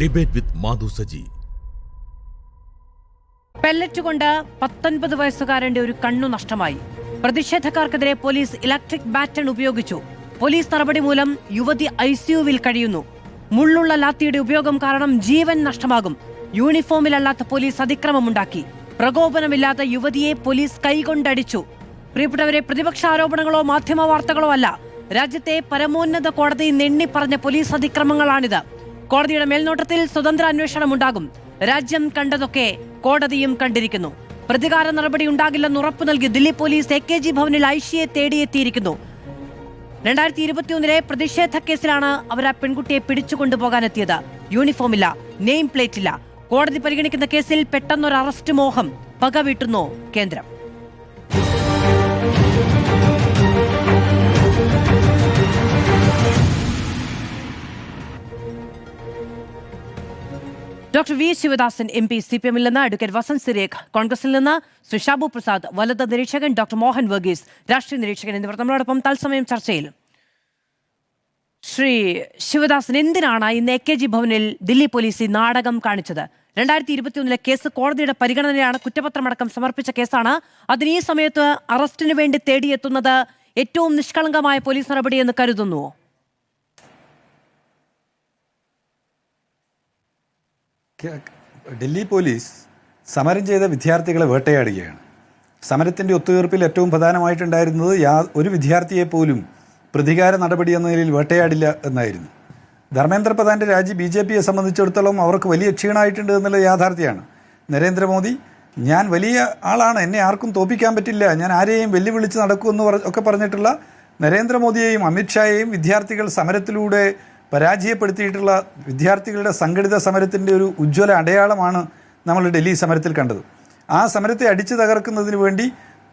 Debate വിത്ത് Madhu Saji. Pellet കൊണ്ട് 19 വയസ്സുകാരന്റെ ഒരു കണ്ണു നഷ്ടമായി. പ്രതിഷേധക്കാർക്കെതിരെ പോലീസ് ഇലക്ട്രിക് ബാറ്റൺ ഉപയോഗിച്ചു. പോലീസ് നടപടി മൂലം യുവതി ICUവിൽ കഴിയുന്നു. മുള്ളുള്ള ലാത്തിയുടെ ഉപയോഗം കാരണം ജീവൻ നഷ്ടമാകും. യൂണിഫോമിലല്ലാത്ത പോലീസ് അതിക്രമമുണ്ടാക്കി. പ്രകോപനമില്ലാത്ത യുവതിയെ പോലീസ് കൈകൊണ്ടടിച്ചു. പ്രിയപ്പെട്ടവരെ, പ്രതിപക്ഷ ആരോപണങ്ങളോ മാധ്യമ വാർത്തകളോ അല്ല. രാജ്യത്തെ പരമോന്നത കോടതി നെണ്ണിപ്പറഞ്ഞ പോലീസ് അതിക്രമങ്ങളാണിത്. കോടതിയുടെ മേൽനോട്ടത്തിൽ സ്വതന്ത്ര അന്വേഷണം ഉണ്ടാകും. രാജ്യം കണ്ടതൊക്കെ കോടതിയും കണ്ടിരിക്കുന്നു. പ്രതികാര നടപടി ഉണ്ടാകില്ലെന്ന് ഉറപ്പു നൽകി ദില്ലി പോലീസ് AKG ഭവനിൽ ഐഷിയെ തേടിയെത്തിയിരിക്കുന്നു. 2021 പ്രതിഷേധ കേസിലാണ് അവർ ആ പെൺകുട്ടിയെ പിടിച്ചുകൊണ്ടുപോകാനെത്തിയത്. യൂണിഫോമില്ല, നെയിം പ്ലേറ്റ് ഇല്ല. കോടതി പരിഗണിക്കുന്ന കേസിൽ പെട്ടെന്നൊരു അറസ്റ്റ് മോഹം പകവീട്ടുന്നു കേന്ദ്രം. ഡോക്ടർ വി ശിവദാസൻ MP CPM-ൽ നിന്ന്, അഡ്വക്കേറ്റ് വസന്ത് സിരേഖ് കോൺഗ്രസിൽ നിന്ന്, ശ്രീ ഷാബു പ്രസാദ് വലത് നിരീക്ഷകൻ, ഡോക്ടർ മോഹൻ വർഗീസ് രാഷ്ട്രീയ നിരീക്ഷകൻ എന്നിവർ നമ്മളോടൊപ്പം തത്സമയം ചർച്ചയിൽ. ശ്രീ ശിവദാസൻ, എന്തിനാണ് ഇന്ന് AKG ഭവനിൽ ദില്ലി പോലീസ് ഈ നാടകം കാണിച്ചത്? 2021 കേസ് കോടതിയുടെ പരിഗണനയാണ്. കുറ്റപത്രമടക്കം സമർപ്പിച്ച കേസാണ്. അതിന് ഈ സമയത്ത് അറസ്റ്റിന് വേണ്ടി തേടിയെത്തുന്നത് ഏറ്റവും നിഷ്കളങ്കമായ പോലീസ് നടപടിയെന്ന് കരുതുന്നുവോ? ഡൽഹി പോലീസ് സമരം ചെയ്ത വിദ്യാർത്ഥികളെ വേട്ടയാടുകയാണ്. സമരത്തിൻ്റെ ഒത്തുതീർപ്പിൽ ഏറ്റവും പ്രധാനമായിട്ടുണ്ടായിരുന്നത് ഒരു വിദ്യാർത്ഥിയെ പോലും പ്രതികാര നടപടി എന്ന നിലയിൽ വേട്ടയാടില്ല എന്നായിരുന്നു. ധർമ്മേന്ദ്ര പ്രധാൻ്റെ രാജി BJPയെ സംബന്ധിച്ചിടത്തോളം അവർക്ക് വലിയ ക്ഷീണമായിട്ടുണ്ട് എന്നുള്ള യാഥാർത്ഥ്യമാണ്. നരേന്ദ്രമോദി, ഞാൻ വലിയ ആളാണ്, എന്നെ ആർക്കും തോൽപ്പിക്കാൻ പറ്റില്ല, ഞാൻ ആരെയും വെല്ലുവിളിച്ച് നടക്കുമെന്ന് ഒക്കെ പറഞ്ഞിട്ടുള്ള നരേന്ദ്രമോദിയെയും അമിത്ഷായെയും വിദ്യാർത്ഥികൾ സമരത്തിലൂടെ പരാജയപ്പെടുത്തിയിട്ടുള്ള വിദ്യാർത്ഥികളുടെ സംഘടിത സമരത്തിൻ്റെ ഒരു ഉജ്ജ്വല അടയാളമാണ് നമ്മൾ ഡൽഹി സമരത്തിൽ കണ്ടത്. ആ സമരത്തെ അടിച്ചു തകർക്കുന്നതിന് വേണ്ടി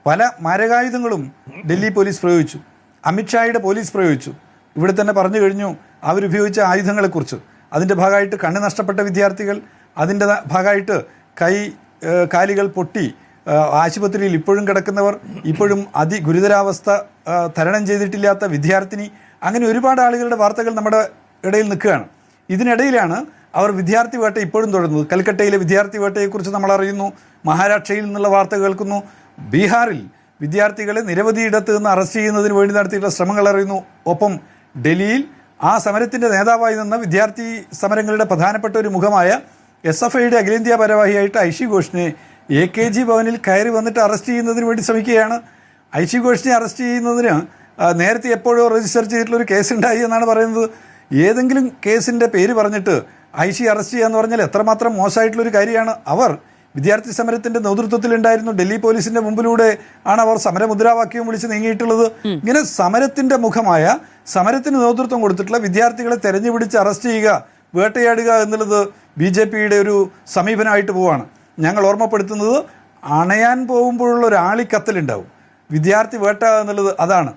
പല മാരകായുധങ്ങളും ഡൽഹി പോലീസ് പ്രയോഗിച്ചു. അമിത്ഷായുടെ പോലീസ് പ്രയോഗിച്ചു. ഇവിടെ തന്നെ പറഞ്ഞു കഴിഞ്ഞു അവരുപയോഗിച്ച ആയുധങ്ങളെക്കുറിച്ച്. അതിൻ്റെ ഭാഗമായിട്ട് കണ്ണ് നഷ്ടപ്പെട്ട വിദ്യാർത്ഥികൾ, അതിൻ്റെ ഭാഗമായിട്ട് കാലുകൾ പൊട്ടി ആശുപത്രിയിൽ ഇപ്പോഴും കിടക്കുന്നവർ, ഇപ്പോഴും അതിഗുരുതരാവസ്ഥ തരണം ചെയ്തിട്ടില്ലാത്ത വിദ്യാർത്ഥിനി, അങ്ങനെ ഒരുപാട് ആളുകളുടെ വാർത്തകൾ നമ്മുടെ ഇടയിൽ നിൽക്കുകയാണ്. ഇതിനിടയിലാണ് അവർ വിദ്യാർത്ഥി വേട്ട ഇപ്പോഴും തുടരുന്നത്. കൽക്കട്ടയിലെ വിദ്യാർത്ഥി വേട്ടയെക്കുറിച്ച് നമ്മൾ അറിയുന്നു. മഹാരാഷ്ട്രയിൽ നിന്നുള്ള വാർത്ത കേൾക്കുന്നു. ബീഹാറിൽ വിദ്യാർത്ഥികളെ നിരവധി ഇടത്ത് നിന്ന് അറസ്റ്റ് ചെയ്യുന്നതിന് വേണ്ടി നടത്തിയിട്ടുള്ള ശ്രമങ്ങൾ അറിയുന്നു. ഒപ്പം ഡൽഹിയിൽ ആ സമരത്തിൻ്റെ നേതാവായി നിന്ന വിദ്യാർത്ഥി സമരങ്ങളുടെ പ്രധാനപ്പെട്ട ഒരു മുഖമായ SFIയുടെ അഖിലേന്ത്യാ ഭാരവാഹിയായിട്ട് ഐഷി ഘോഷിനെ AKG ഭവനിൽ കയറി വന്നിട്ട് അറസ്റ്റ് ചെയ്യുന്നതിന് വേണ്ടി ശ്രമിക്കുകയാണ്. ഐഷി ഘോഷിനെ അറസ്റ്റ് ചെയ്യുന്നതിന് നേരത്തെ എപ്പോഴോ രജിസ്റ്റർ ചെയ്തിട്ടുള്ള ഒരു കേസുണ്ടായി എന്നാണ് പറയുന്നത്. ഏതെങ്കിലും കേസിൻ്റെ പേര് പറഞ്ഞിട്ട് ഐഷി അറസ്റ്റ് ചെയ്യുക എന്ന് പറഞ്ഞാൽ എത്രമാത്രം മോശമായിട്ടുള്ളൊരു കാര്യമാണ്. അവർ വിദ്യാർത്ഥി സമരത്തിൻ്റെ നേതൃത്വത്തിലുണ്ടായിരുന്നു. ഡൽഹി പോലീസിൻ്റെ മുമ്പിലൂടെ ആണ് അവർ സമരമുദ്രാവാക്യവും വിളിച്ച് നീങ്ങിയിട്ടുള്ളത്. ഇങ്ങനെ സമരത്തിൻ്റെ മുഖമായ, സമരത്തിന് നേതൃത്വം കൊടുത്തിട്ടുള്ള വിദ്യാർത്ഥികളെ തെരഞ്ഞുപിടിച്ച് അറസ്റ്റ് ചെയ്യുക, വേട്ടയാടുക എന്നുള്ളത് BJPയുടെ ഒരു സമീപനമായിട്ട് പോവുകയാണ്. ഞങ്ങൾ ഓർമ്മപ്പെടുത്തുന്നത്, അണയാൻ പോകുമ്പോഴുള്ള ഒരു ആളിക്കത്തലുണ്ടാവും. വിദ്യാർത്ഥി വേട്ട എന്നുള്ളത് അതാണ്.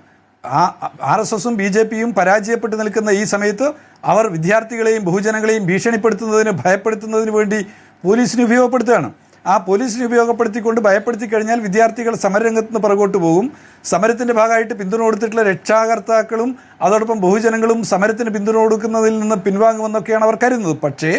RSSും BJPയും പരാജയപ്പെട്ട് നിൽക്കുന്ന ഈ സമയത്ത് അവർ വിദ്യാർത്ഥികളെയും ബഹുജനങ്ങളെയും ഭീഷണിപ്പെടുത്തുന്നതിന്, ഭയപ്പെടുത്തുന്നതിന് വേണ്ടി പോലീസിനെ ഉപയോഗപ്പെടുത്തുകയാണ്. ആ പോലീസിനെ ഉപയോഗപ്പെടുത്തിക്കൊണ്ട് ഭയപ്പെടുത്തി കഴിഞ്ഞാൽ വിദ്യാർത്ഥികൾ സമരരംഗത്ത് നിന്ന് പുറകോട്ട് പോകും. സമരത്തിൻ്റെ ഭാഗമായിട്ട് പിന്തുണ കൊടുത്തിട്ടുള്ള രക്ഷാകർത്താക്കളും അതോടൊപ്പം ബഹുജനങ്ങളും സമരത്തിന് പിന്തുണ കൊടുക്കുന്നതിൽ നിന്ന് പിൻവാങ്ങുമെന്നൊക്കെയാണ് അവർ കരുതുന്നത്. പക്ഷേ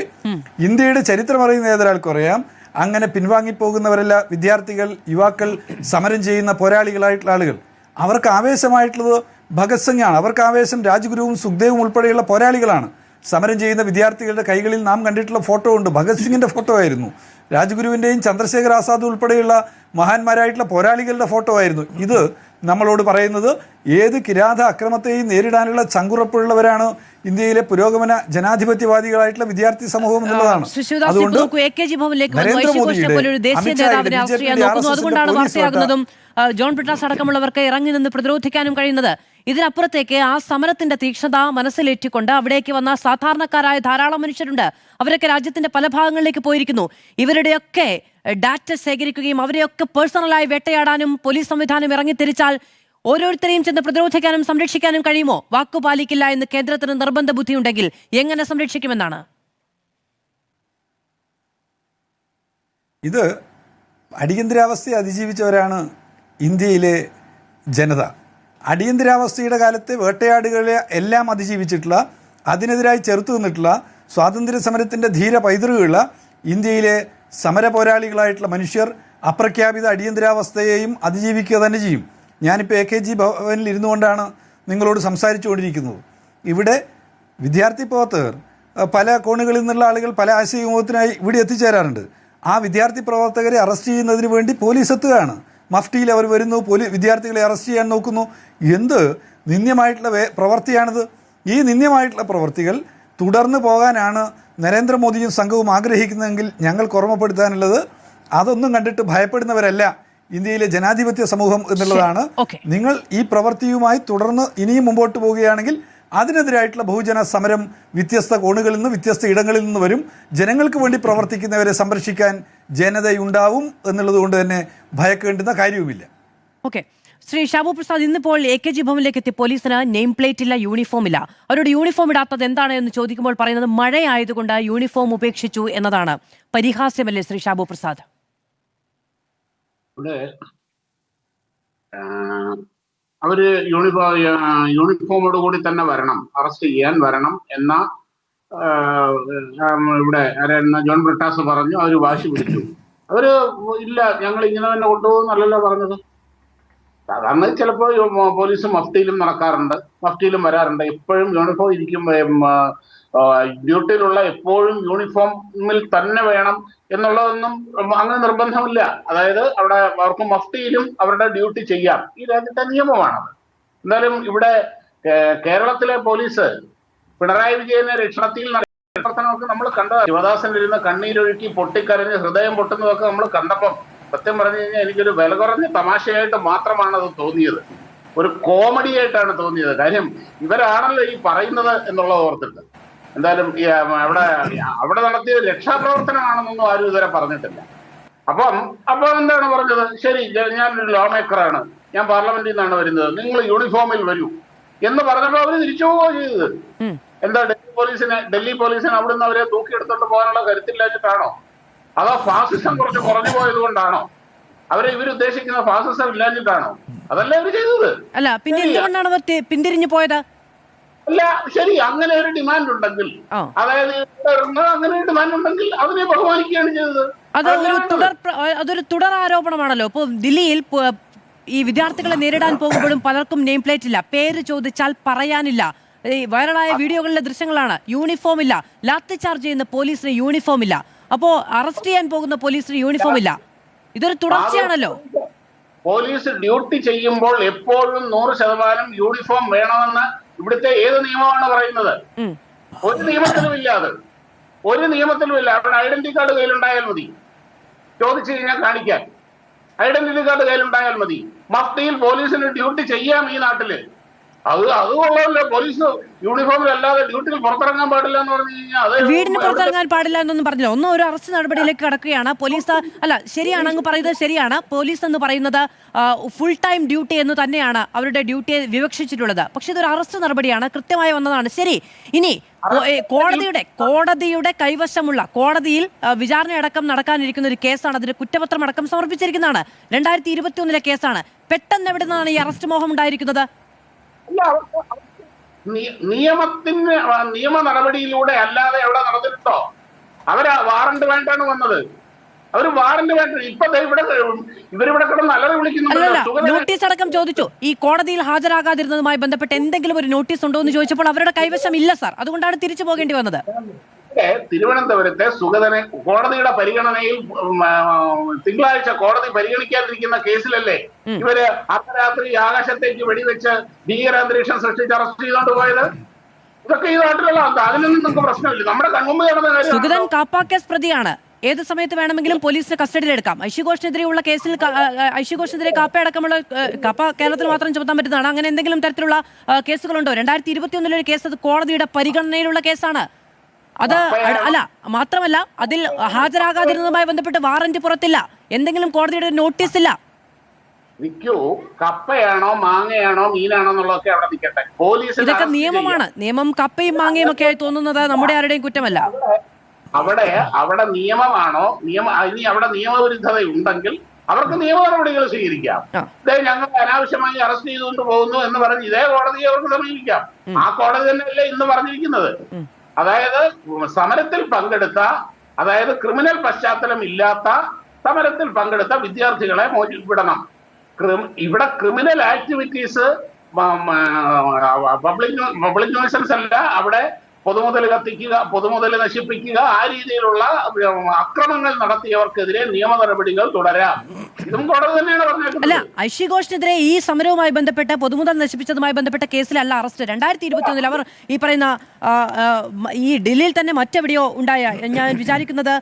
ഇന്ത്യയുടെ ചരിത്രം അറിയുന്ന ഏതൊരാൾക്കറിയാം, അങ്ങനെ പിൻവാങ്ങിപ്പോകുന്നവരല്ല വിദ്യാർത്ഥികൾ, യുവാക്കൾ, സമരം ചെയ്യുന്ന പോരാളികളായിട്ടുള്ള ആളുകൾ. അവർക്ക് ആവേശമായിട്ടുള്ളത് ഭഗത് സിംഗാണ്. അവർക്ക് ആവേശം രാജ്ഗുരുവും സുഖ്ദേവും ഉൾപ്പെടെയുള്ള പോരാളികളാണ്. സമരം ചെയ്യുന്ന വിദ്യാർത്ഥികളുടെ കൈകളിൽ നാം കണ്ടിട്ടുള്ള ഫോട്ടോ ഉണ്ട്. ഭഗത് സിംഗിൻ്റെ ഫോട്ടോ ആയിരുന്നു. രാജ്ഗുരുവിൻ്റെയും ചന്ദ്രശേഖർ ആസാദ് ഉൾപ്പെടെയുള്ള മഹാന്മാരായിട്ടുള്ള പോരാളികളുടെ ഫോട്ടോ ആയിരുന്നു. ഇത് നമ്മളോട് പറയുന്നത് ഏത് കിരാത അക്രമത്തെയും നേരിടാനുള്ള ചങ്കുറപ്പുള്ളവരാണ് ഇന്ത്യയിലെ പുരോഗമന ജനാധിപത്യവാദികളായിട്ടുള്ള വിദ്യാർത്ഥി സമൂഹം എന്നുള്ളതാണ്. അതുകൊണ്ട് അതുകൊണ്ടാണ് വാർത്തയാകുന്നതും ജോൺ ബ്രിട്ടാസ് അടക്കമുള്ളവർക്ക് ഇറങ്ങി നിന്ന് പ്രതിരോധിക്കാനും കഴിയുന്നത്. ഇതിനപ്പുറത്തേക്ക് ആ സമരത്തിന്റെ തീക്ഷ്ണത മനസ്സിലേറ്റിക്കൊണ്ട് അവിടേക്ക് വന്ന സാധാരണക്കാരായ ധാരാളം മനുഷ്യരുണ്ട്. അവരൊക്കെ രാജ്യത്തിന്റെ പല ഭാഗങ്ങളിലേക്ക് പോയിരിക്കുന്നു. ഇവരുടെയൊക്കെ ഡാറ്റ ശേഖരിക്കുകയും അവരെയൊക്കെ പേഴ്സണലായി വേട്ടയാടാനും പോലീസ് സംവിധാനം ഇറങ്ങിത്തിരിച്ചാൽ ഓരോരുത്തരെയും ചെന്ന് പ്രതിരോധിക്കാനും സംരക്ഷിക്കാനും കഴിയുമോ? വാക്കുപാലിക്കില്ല എന്ന് കേന്ദ്രത്തിന് നിർബന്ധ ബുദ്ധിയുണ്ടെങ്കിൽ എങ്ങനെ സംരക്ഷിക്കുമെന്നാണ്? ഇത് അടിയന്തരാവസ്ഥയെ അതിജീവിച്ചവരാണ് ഇന്ത്യയിലെ ജനത. അടിയന്തരാവസ്ഥയുടെ കാലത്ത് വേട്ടയാടുകളെ എല്ലാം അതിജീവിച്ചിട്ടുള്ള, അതിനെതിരായി ചെറുത്തു നിന്നിട്ടുള്ള, സ്വാതന്ത്ര്യ സമരത്തിൻ്റെ ധീര പൈതൃകമുള്ള ഇന്ത്യയിലെ സമര പോരാളികളായിട്ടുള്ള മനുഷ്യർ അപ്രഖ്യാപിത അടിയന്തരാവസ്ഥയെയും അതിജീവിക്കുക തന്നെ ചെയ്യും. ഞാനിപ്പോൾ AKG ഭവനിൽ ഇരുന്നു കൊണ്ടാണ് നിങ്ങളോട് സംസാരിച്ചു കൊണ്ടിരിക്കുന്നത്. ഇവിടെ വിദ്യാർത്ഥി പ്രവർത്തകർ പല കോണുകളിൽ നിന്നുള്ള ആളുകൾ പല ആശയവിനിമയത്തിനായി ഇവിടെ എത്തിച്ചേരാറുണ്ട്. ആ വിദ്യാർത്ഥി പ്രവർത്തകരെ അറസ്റ്റ് ചെയ്യുന്നതിന് വേണ്ടി പോലീസ് എത്തുകയാണ്. മഫ്റ്റിയിൽ അവർ വരുന്നു, വിദ്യാർത്ഥികളെ അറസ്റ്റ് ചെയ്യാൻ നോക്കുന്നു. എന്ത് നിന്ദ്യമായിട്ടുള്ള പ്രവൃത്തിയാണിത്? ഈ നിന്ദ്യമായിട്ടുള്ള പ്രവൃത്തികൾ തുടർന്ന് പോകാനാണ് നരേന്ദ്രമോദിയും സംഘവും ആഗ്രഹിക്കുന്നതെങ്കിൽ ഞങ്ങൾക്ക് ഓർമ്മപ്പെടുത്താനുള്ളത് അതൊന്നും കണ്ടിട്ട് ഭയപ്പെടുന്നവരല്ല ഇന്ത്യയിലെ ജനാധിപത്യ സമൂഹം എന്നുള്ളതാണ്. നിങ്ങൾ ഈ പ്രവൃത്തിയുമായി തുടർന്ന് ഇനിയും മുമ്പോട്ട് പോവുകയാണെങ്കിൽ അതിനെതിരായിട്ടുള്ള ബഹുജന സമരം വ്യത്യസ്ത കോണുകളിൽ നിന്ന് വ്യത്യസ്ത ഇടങ്ങളിൽ നിന്ന് വരും. ജനങ്ങൾക്ക് വേണ്ടി പ്രവർത്തിക്കുന്നവരെ സംരക്ഷിക്കാൻ ജനതയുണ്ടാവും എന്നുള്ളത് കൊണ്ട് തന്നെ ഭയക്കേണ്ടുന്ന കാര്യവുമില്ല. ഓക്കെ, ശ്രീ ഷാബു പ്രസാദ്, ഇന്നിപ്പോൾ AKG ഭവനിലേക്ക് എത്തിയ പോലീസിന് നെയിം പ്ലേറ്റ് ഇല്ല, യൂണിഫോം ഇല്ല. അവരോട് യൂണിഫോം ഇടാത്തത് എന്താണ് എന്ന് ചോദിക്കുമ്പോൾ പറയുന്നത് മഴയായതുകൊണ്ട് യൂണിഫോം ഉപേക്ഷിച്ചു എന്നതാണ്. പരിഹാസ്യമല്ലേ ശ്രീ ഷാബു പ്രസാദ്? അവര് യൂണിഫോമോട് കൂടി തന്നെ വരണം, അറസ്റ്റ് ചെയ്യാൻ വരണം എന്ന ഇവിടെ ജോൺ ബ്രിട്ടാസ് പറഞ്ഞു. അവര് വാശി പിടിച്ചു. അവര് ഇല്ല, ഞങ്ങൾ ഇങ്ങനെ തന്നെ കൊണ്ടുപോകുന്നല്ലോ പറഞ്ഞത്. സാധാരണ ചിലപ്പോൾ പോലീസ് മഫ്റ്റിയിലും നടക്കാറുണ്ട്, മഫ്റ്റിയിലും വരാറുണ്ട്. എപ്പോഴും യൂണിഫോം ഇരിക്കും, ഡ്യൂട്ടിയിലുള്ള എപ്പോഴും യൂണിഫോമിൽ തന്നെ വേണം എന്നുള്ളതൊന്നും അങ്ങനെ നിർബന്ധമില്ല. അതായത് അവിടെ അവർക്ക് മഫ്റ്റിയിലും അവരുടെ ഡ്യൂട്ടി ചെയ്യാം. ഈ രാജ്യത്തെ നിയമമാണത്. എന്തായാലും ഇവിടെ കേരളത്തിലെ പോലീസ് പിണറായി വിജയനെ രക്ഷണത്തിൽ പ്രവർത്തനമൊക്കെ നമ്മൾ കണ്ടതാണ്. ശിവദാസൻ ഇരുന്ന് കണ്ണീരൊഴുക്കി പൊട്ടിക്കരഞ്ഞ് ഹൃദയം പൊട്ടുന്നതൊക്കെ നമ്മൾ കണ്ടപ്പം സത്യം പറഞ്ഞു കഴിഞ്ഞാൽ എനിക്കൊരു വില കുറഞ്ഞ തമാശയായിട്ട് മാത്രമാണ് അത് തോന്നിയത്. ഒരു കോമഡി ആയിട്ടാണ് തോന്നിയത്. കാര്യം ഇവരാണല്ലോ ഈ പറയുന്നത് എന്നുള്ളത് ഓർത്തിട്ട്. എന്തായാലും അവിടെ നടത്തിയ രക്ഷാപ്രവർത്തനമാണെന്നൊന്നും ആരും ഇതുവരെ പറഞ്ഞിട്ടില്ല. അപ്പം എന്താണ് പറഞ്ഞത്? ശരി, ഞാനൊരു ലോ മേക്കറാണ്, ഞാൻ പാർലമെന്റിൽ നിന്നാണ് വരുന്നത്, നിങ്ങൾ യൂണിഫോമിൽ വരൂ എന്ന് പറഞ്ഞപ്പോൾ അവര് തിരിച്ചു പോവുകയോ ചെയ്തത്. എന്താ ഡൽഹി പോലീസിന് അവിടുന്ന് അവരെ തൂക്കിയെടുത്തോണ്ട് പോകാനുള്ള കരുത്തില്ലാച്ചിട്ടാണോ? അതോ ഫാസിസം കുറച്ച് കുറഞ്ഞു പോയത് കൊണ്ടാണോ? ഇവരുദ്ദേശിക്കുന്ന ഫാസിസം ഇല്ലാഞ്ഞിട്ടാണോ? അതല്ല അവര് ചെയ്തത്. അല്ല, പിന്നെ എന്തുകൊണ്ടാണ് അവർ പിന്തിരിഞ്ഞു പോയത്? അല്ല, ശരി, അങ്ങനെ ഒരു ഡിമാൻഡ് ഉണ്ടെങ്കിൽ, അതായത് അങ്ങനെ ഒരു ഡിമാൻഡ് ഉണ്ടെങ്കിൽ അതിനെ ബഹുമാനിക്കുകയാണ് ചെയ്തത്. അതൊരു തുടർ ആരോപണമാണല്ലോ. ഇപ്പൊ ദില്ലിയിൽ ഈ വിദ്യാർത്ഥികളെ നേരിടാൻ പോകുമ്പോഴും പലർക്കും നെയിം പ്ലേറ്റ് ഇല്ല, പേര് ചോദിച്ചാൽ പറയാനില്ല. ഈ വൈറലായ വീഡിയോകളിലെ ദൃശ്യങ്ങളാണ്. യൂണിഫോം ഇല്ല, ലാത്തി ചാർജ് ചെയ്യുന്ന പോലീസിന് യൂണിഫോം ഇല്ല, അപ്പോ അറസ്റ്റ് ചെയ്യാൻ പോകുന്ന പോലീസിന് യൂണിഫോം ഇല്ല. ഇതൊരു തുടർച്ചയാണല്ലോ. പോലീസ് ഡ്യൂട്ടി ചെയ്യുമ്പോൾ എപ്പോഴും 100% യൂണിഫോം വേണമെന്ന് ഇവിടുത്തെ ഏത് നിയമമാണ് പറയുന്നത്? ഒരു നിയമത്തിലുമില്ല. അത് ഒരു നിയമത്തിലുമില്ല. അവിടെ ഐഡന്റിറ്റി കാർഡ് കയ്യിലുണ്ടായാൽ മതി, ചോദിച്ചു കഴിഞ്ഞാൽ കാണിക്കാൻ. ഐഡന്റിറ്റി കാർഡ് കയ്യിലുണ്ടായാൽ മതി. മഫ്റ്റിയിൽ പോലീസിന് ഡ്യൂട്ടി ചെയ്യാം ഈ നാട്ടില്. അതുകൊള്ളല്ലോ. പോലീസ് യൂണിഫോമിലല്ലാതെ ഡ്യൂട്ടിയിൽ പുറത്തിറങ്ങാൻ പാടില്ല എന്ന് പറഞ്ഞു കഴിഞ്ഞാൽ വീടിന് പുറത്തിറങ്ങാൻ പാടില്ല എന്നൊന്നും പറഞ്ഞില്ല. ഒരു അറസ്റ്റ് നടപടിയിലേക്ക് കടക്കുകയാണ് പോലീസ്. അല്ല, ശരിയാണ്, അങ്ങ് പറയുന്നത് ശരിയാണ്. പോലീസ് എന്ന് പറയുന്നത് ഫുൾ ടൈം ഡ്യൂട്ടി എന്ന് തന്നെയാണ് അവരുടെ ഡ്യൂട്ടിയെ വിവക്ഷിച്ചിട്ടുള്ളത്. പക്ഷെ ഇതൊരു അറസ്റ്റ് നടപടിയാണ്, കൃത്യമായി വന്നതാണ്. ശരി, ഇനി കോടതിയുടെ കൈവശമുള്ള, കോടതിയിൽ വിചാരണയടക്കം നടക്കാനിരിക്കുന്ന ഒരു കേസാണ്. അതിന്റെ കുറ്റപത്രം അടക്കം സമർപ്പിച്ചിരിക്കുന്നതാണ്. 2021 കേസാണ്. പെട്ടെന്ന് എവിടെ നിന്നാണ് ഈ അറസ്റ്റ് മോഹം ഉണ്ടായിരിക്കുന്നത്? നിയമ നടപടിയിലൂടെ അല്ലാതെ എവിടെ നടന്നിട്ടുണ്ടോ? അവര് വാറണ്ട് വേണ്ടാണ് വന്നത്. അവര് വാറണ്ട് വേണ്ട. ഇപ്പൊ ഇവരിവിടെ കിടന്ന് അലറി വിളിക്കുന്നു. നോട്ടീസ് അടക്കം ചോദിച്ചു. ഈ കോടതിയിൽ ഹാജരാകാതിരുന്നതുമായി ബന്ധപ്പെട്ട് എന്തെങ്കിലും ഒരു നോട്ടീസ് ഉണ്ടോ എന്ന് ചോദിച്ചപ്പോൾ അവരുടെ കൈവശം ഇല്ല സാർ, അതുകൊണ്ടാണ് തിരിച്ചു പോകേണ്ടി വന്നത്. തിരുവനന്തപുരത്തെ സുഗതനെ കോടതിയുടെ പരിഗണനയിൽ തിങ്കളാഴ്ച കോടതി പരിഗണിക്കാതിരിക്കുന്ന കേസിലല്ലേ ഇവര് അർദ്ധരാത്രി ആകാശത്തേക്ക് വെടിവെച്ച് ഭീകരാന്തരീക്ഷം സൃഷ്ടിച്ച് അറസ്റ്റ് ചെയ്തോണ്ട് പോയത്? ഇതൊക്കെ ഈ നാട്ടിലുള്ള, അതിനൊന്നും നമുക്ക് പ്രശ്നമില്ല. നമ്മുടെ കൺമുമ്പ് നടന്ന കാര്യം. സുഗതൻ കാപ്പ കേസ് പ്രതിയാണ്. ഏത് സമയത്ത് വേണമെങ്കിലും പോലീസിന് കസ്റ്റഡിയിലെടുക്കാം. ഐഷിഘോഷിനെതിരെയുള്ള കേസിൽ ഐഷിഘോഷിനെതിരെ കാപ്പയടക്കമുള്ള കാപ്പ കേരളത്തിൽ മാത്രം ചുമത്താൻ പറ്റുന്നതാണ്. അങ്ങനെ എന്തെങ്കിലും തരത്തിലുള്ള കേസുകളുണ്ടോ? 2021 കേസ്, അത് കോടതിയുടെ പരിഗണനയിലുള്ള കേസാണ്. അത് അല്ല, മാത്രമല്ല അതിൽ ഹാജരാകാതിരുന്നതുമായി ബന്ധപ്പെട്ട് വാറന്റ് പുറത്തില്ല, എന്തെങ്കിലും കോടതിയുടെ നോട്ടീസ് ഇല്ല. കപ്പയാണോ മാങ്ങയാണോ മീനാണോ എന്നുള്ളതൊക്കെ അവിടെ നിൽക്കട്ടെ. പോലീസ് ഇതൊക്കെ നിയമമാണ്. നിയമം കപ്പയും മാങ്ങയും ഒക്കെ ആയി തോന്നുന്നത് നമ്മുടെ ആരുടെയും കുറ്റമല്ല. അവിടെ നിയമമാണോ? ഇനി അവിടെ നിയമവിരുദ്ധത ഉണ്ടെങ്കിൽ അവർക്ക് നിയമ നടപടികൾ സ്വീകരിക്കാം. ഞങ്ങൾ അനാവശ്യമായി അറസ്റ്റ് ചെയ്തുകൊണ്ട് പോകുന്നു എന്ന് പറഞ്ഞ് ഇതേ കോടതിയെ അവർക്ക് സമീപിക്കാം. ആ കോടതി തന്നെയല്ലേ ഇന്ന് പറഞ്ഞിരിക്കുന്നത്. അതായത് സമരത്തിൽ പങ്കെടുത്ത, അതായത് ക്രിമിനൽ പശ്ചാത്തലം ഇല്ലാത്ത സമരത്തിൽ പങ്കെടുത്ത വിദ്യാർത്ഥികളെ വിടണം. ഇവിടെ ക്രിമിനൽ ആക്ടിവിറ്റീസ് പബ്ലിക് ന്യൂസൻസ് അല്ല, അവിടെ പൊതുമുതൽ കത്തിക്കുക, പൊതുമുതൽ നശിപ്പിക്കുക, ആ രീതിയിലുള്ള അക്രമങ്ങൾ നടത്തിയവർക്കെതിരെ നിയമ നടപടികൾ തുടരാം. ഇതും കോടതി തന്നെയാണ് പറഞ്ഞേക്കുന്നത്. അല്ല, ഐഷി ഘോഷിനെതിരെ ഈ സമരവുമായി ബന്ധപ്പെട്ട് പൊതുമുതൽ നശിപ്പിച്ചതുമായി ബന്ധപ്പെട്ട കേസിലല്ല അറസ്റ്റ്. 2021 അവർ ഈ പറയുന്ന ഈ ഡൽഹിയിൽ തന്നെ മറ്റെവിടെയോ ഉണ്ടായ, ഞാൻ വിചാരിക്കുന്നത്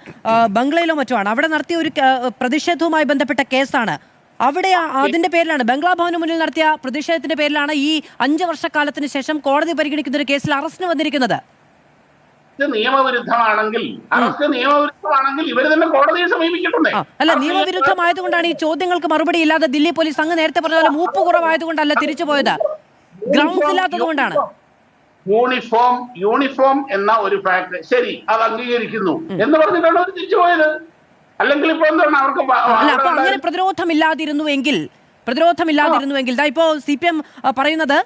ബംഗ്ലയിലോ മറ്റോ ആണ്, അവിടെ നടത്തിയ ഒരു പ്രതിഷേധവുമായി ബന്ധപ്പെട്ട കേസാണ്. അവിടെ അതിന്റെ പേരിലാണ്, ബംഗ്ലാ ഭവന് മുന്നിൽ നടത്തിയ പ്രതിഷേധത്തിന്റെ പേരിലാണ് ഈ 5 വർഷക്കാലത്തിന് ശേഷം കോടതി പരിഗണിക്കുന്ന ഒരു കേസിൽ അറസ്റ്റിന് വന്നിരിക്കുന്നത്. നിയമവിരുദ്ധമാണെങ്കിൽ ഇവർ തന്നെ കോടതിയെ സമീപിക്കട്ടെ. അല്ല, നിയമവിരുദ്ധമായതുകൊണ്ടാണ് ഈ ചോദ്യങ്ങൾക്ക് മറുപടി ഇല്ലാതെ ദില്ലി പോലീസ് അങ്ങ് നേരത്തെ പറഞ്ഞ പോലെ മൂപ്പ് കുറവായതുകൊണ്ടല്ല തിരിച്ചു പോയത്, ഗ്രൗണ്ട്സ് ഇല്ലാത്തത് കൊണ്ടാണ്. യൂണിഫോം എന്ന ഒരു ഫാക്ട് ശരി, അത് അംഗീകരിക്കുന്നു എന്ന് പറഞ്ഞിട്ടാണ് അവർ തിരിച്ചു പോയത്. അല്ലെങ്കിൽ ഇപ്പൊ എന്താണ് അവർക്ക് അങ്ങനെ പ്രതിരോധമില്ലാതിരുന്നുവെങ്കിൽ ഇപ്പോ CPM പറയുന്നത്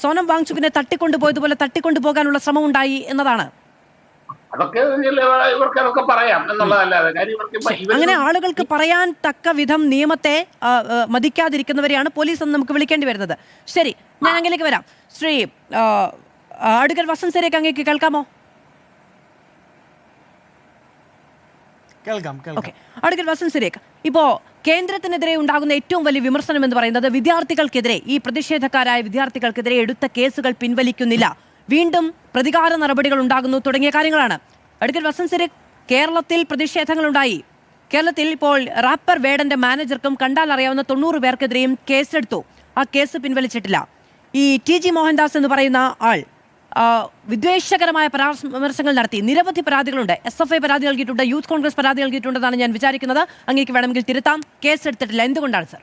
സോനം വാങ്ചുക്കിനെ തട്ടിക്കൊണ്ടുപോയതുപോലെ തട്ടിക്കൊണ്ടുപോകാനുള്ള ശ്രമം ഉണ്ടായി എന്നതാണ്. അതൊക്കെ ഇവർക്ക് പറയാം എന്നുള്ളതല്ലാതെ അങ്ങനെ ആളുകൾക്ക് പറയാൻ തക്ക വിധം നിയമത്തെ മതിക്കാതിരിക്കുന്നവരെയാണ് പോലീസ് എന്ന് നമുക്ക് വിളിക്കേണ്ടി വരുന്നത്. ശരി, ഞാൻ അങ്ങേലേക്ക് വരാം. ശ്രീ അഡ്വക്കേറ്റ് വസന്ത് സരേഖ, അങ്ങേക്ക് കേൾക്കാമോ? അഡ്വക്കേറ്റ് വസന്ത് സരേഖ, ഇപ്പോ കേന്ദ്രത്തിനെതിരെ ഉണ്ടാകുന്ന ഏറ്റവും വലിയ വിമർശനം എന്ന് പറയുന്നത് വിദ്യാർത്ഥികൾക്കെതിരെ, ഈ പ്രതിഷേധക്കാരായ വിദ്യാർത്ഥികൾക്കെതിരെ എടുത്ത കേസുകൾ പിൻവലിക്കുന്നില്ല, വീണ്ടും പ്രതികാര നടപടികൾ ഉണ്ടാകുന്നു തുടങ്ങിയ കാര്യങ്ങളാണ്. അഡ്വക്കേറ്റ് വസന്ത് സരേഖ, കേരളത്തിൽ പ്രതിഷേധങ്ങളുണ്ടായി. കേരളത്തിൽ ഇപ്പോൾ റാപ്പർ വേടന്റെ മാനേജർക്കും കണ്ടാൽ അറിയാവുന്ന 90 പേർക്കെതിരെയും കേസെടുത്തു. ആ കേസ് പിൻവലിച്ചിട്ടില്ല. ഈ TG മോഹൻദാസ് എന്ന് പറയുന്ന ആൾ വിദ്വേഷകരമായ പരാമർശങ്ങൾ നടത്തി. നിരവധി പരാതികളുണ്ട്. SFI പരാതി നൽകിയിട്ടുണ്ട്, യൂത്ത് കോൺഗ്രസ് പരാതി നൽകിയിട്ടുണ്ടെന്നാണ് ഞാൻ വിചാരിക്കുന്നത്. അങ്ങേക്ക് വേണമെങ്കിൽ തിരുത്താം. കേസെടുത്തിട്ടില്ല, എന്തുകൊണ്ടാണ് സർ?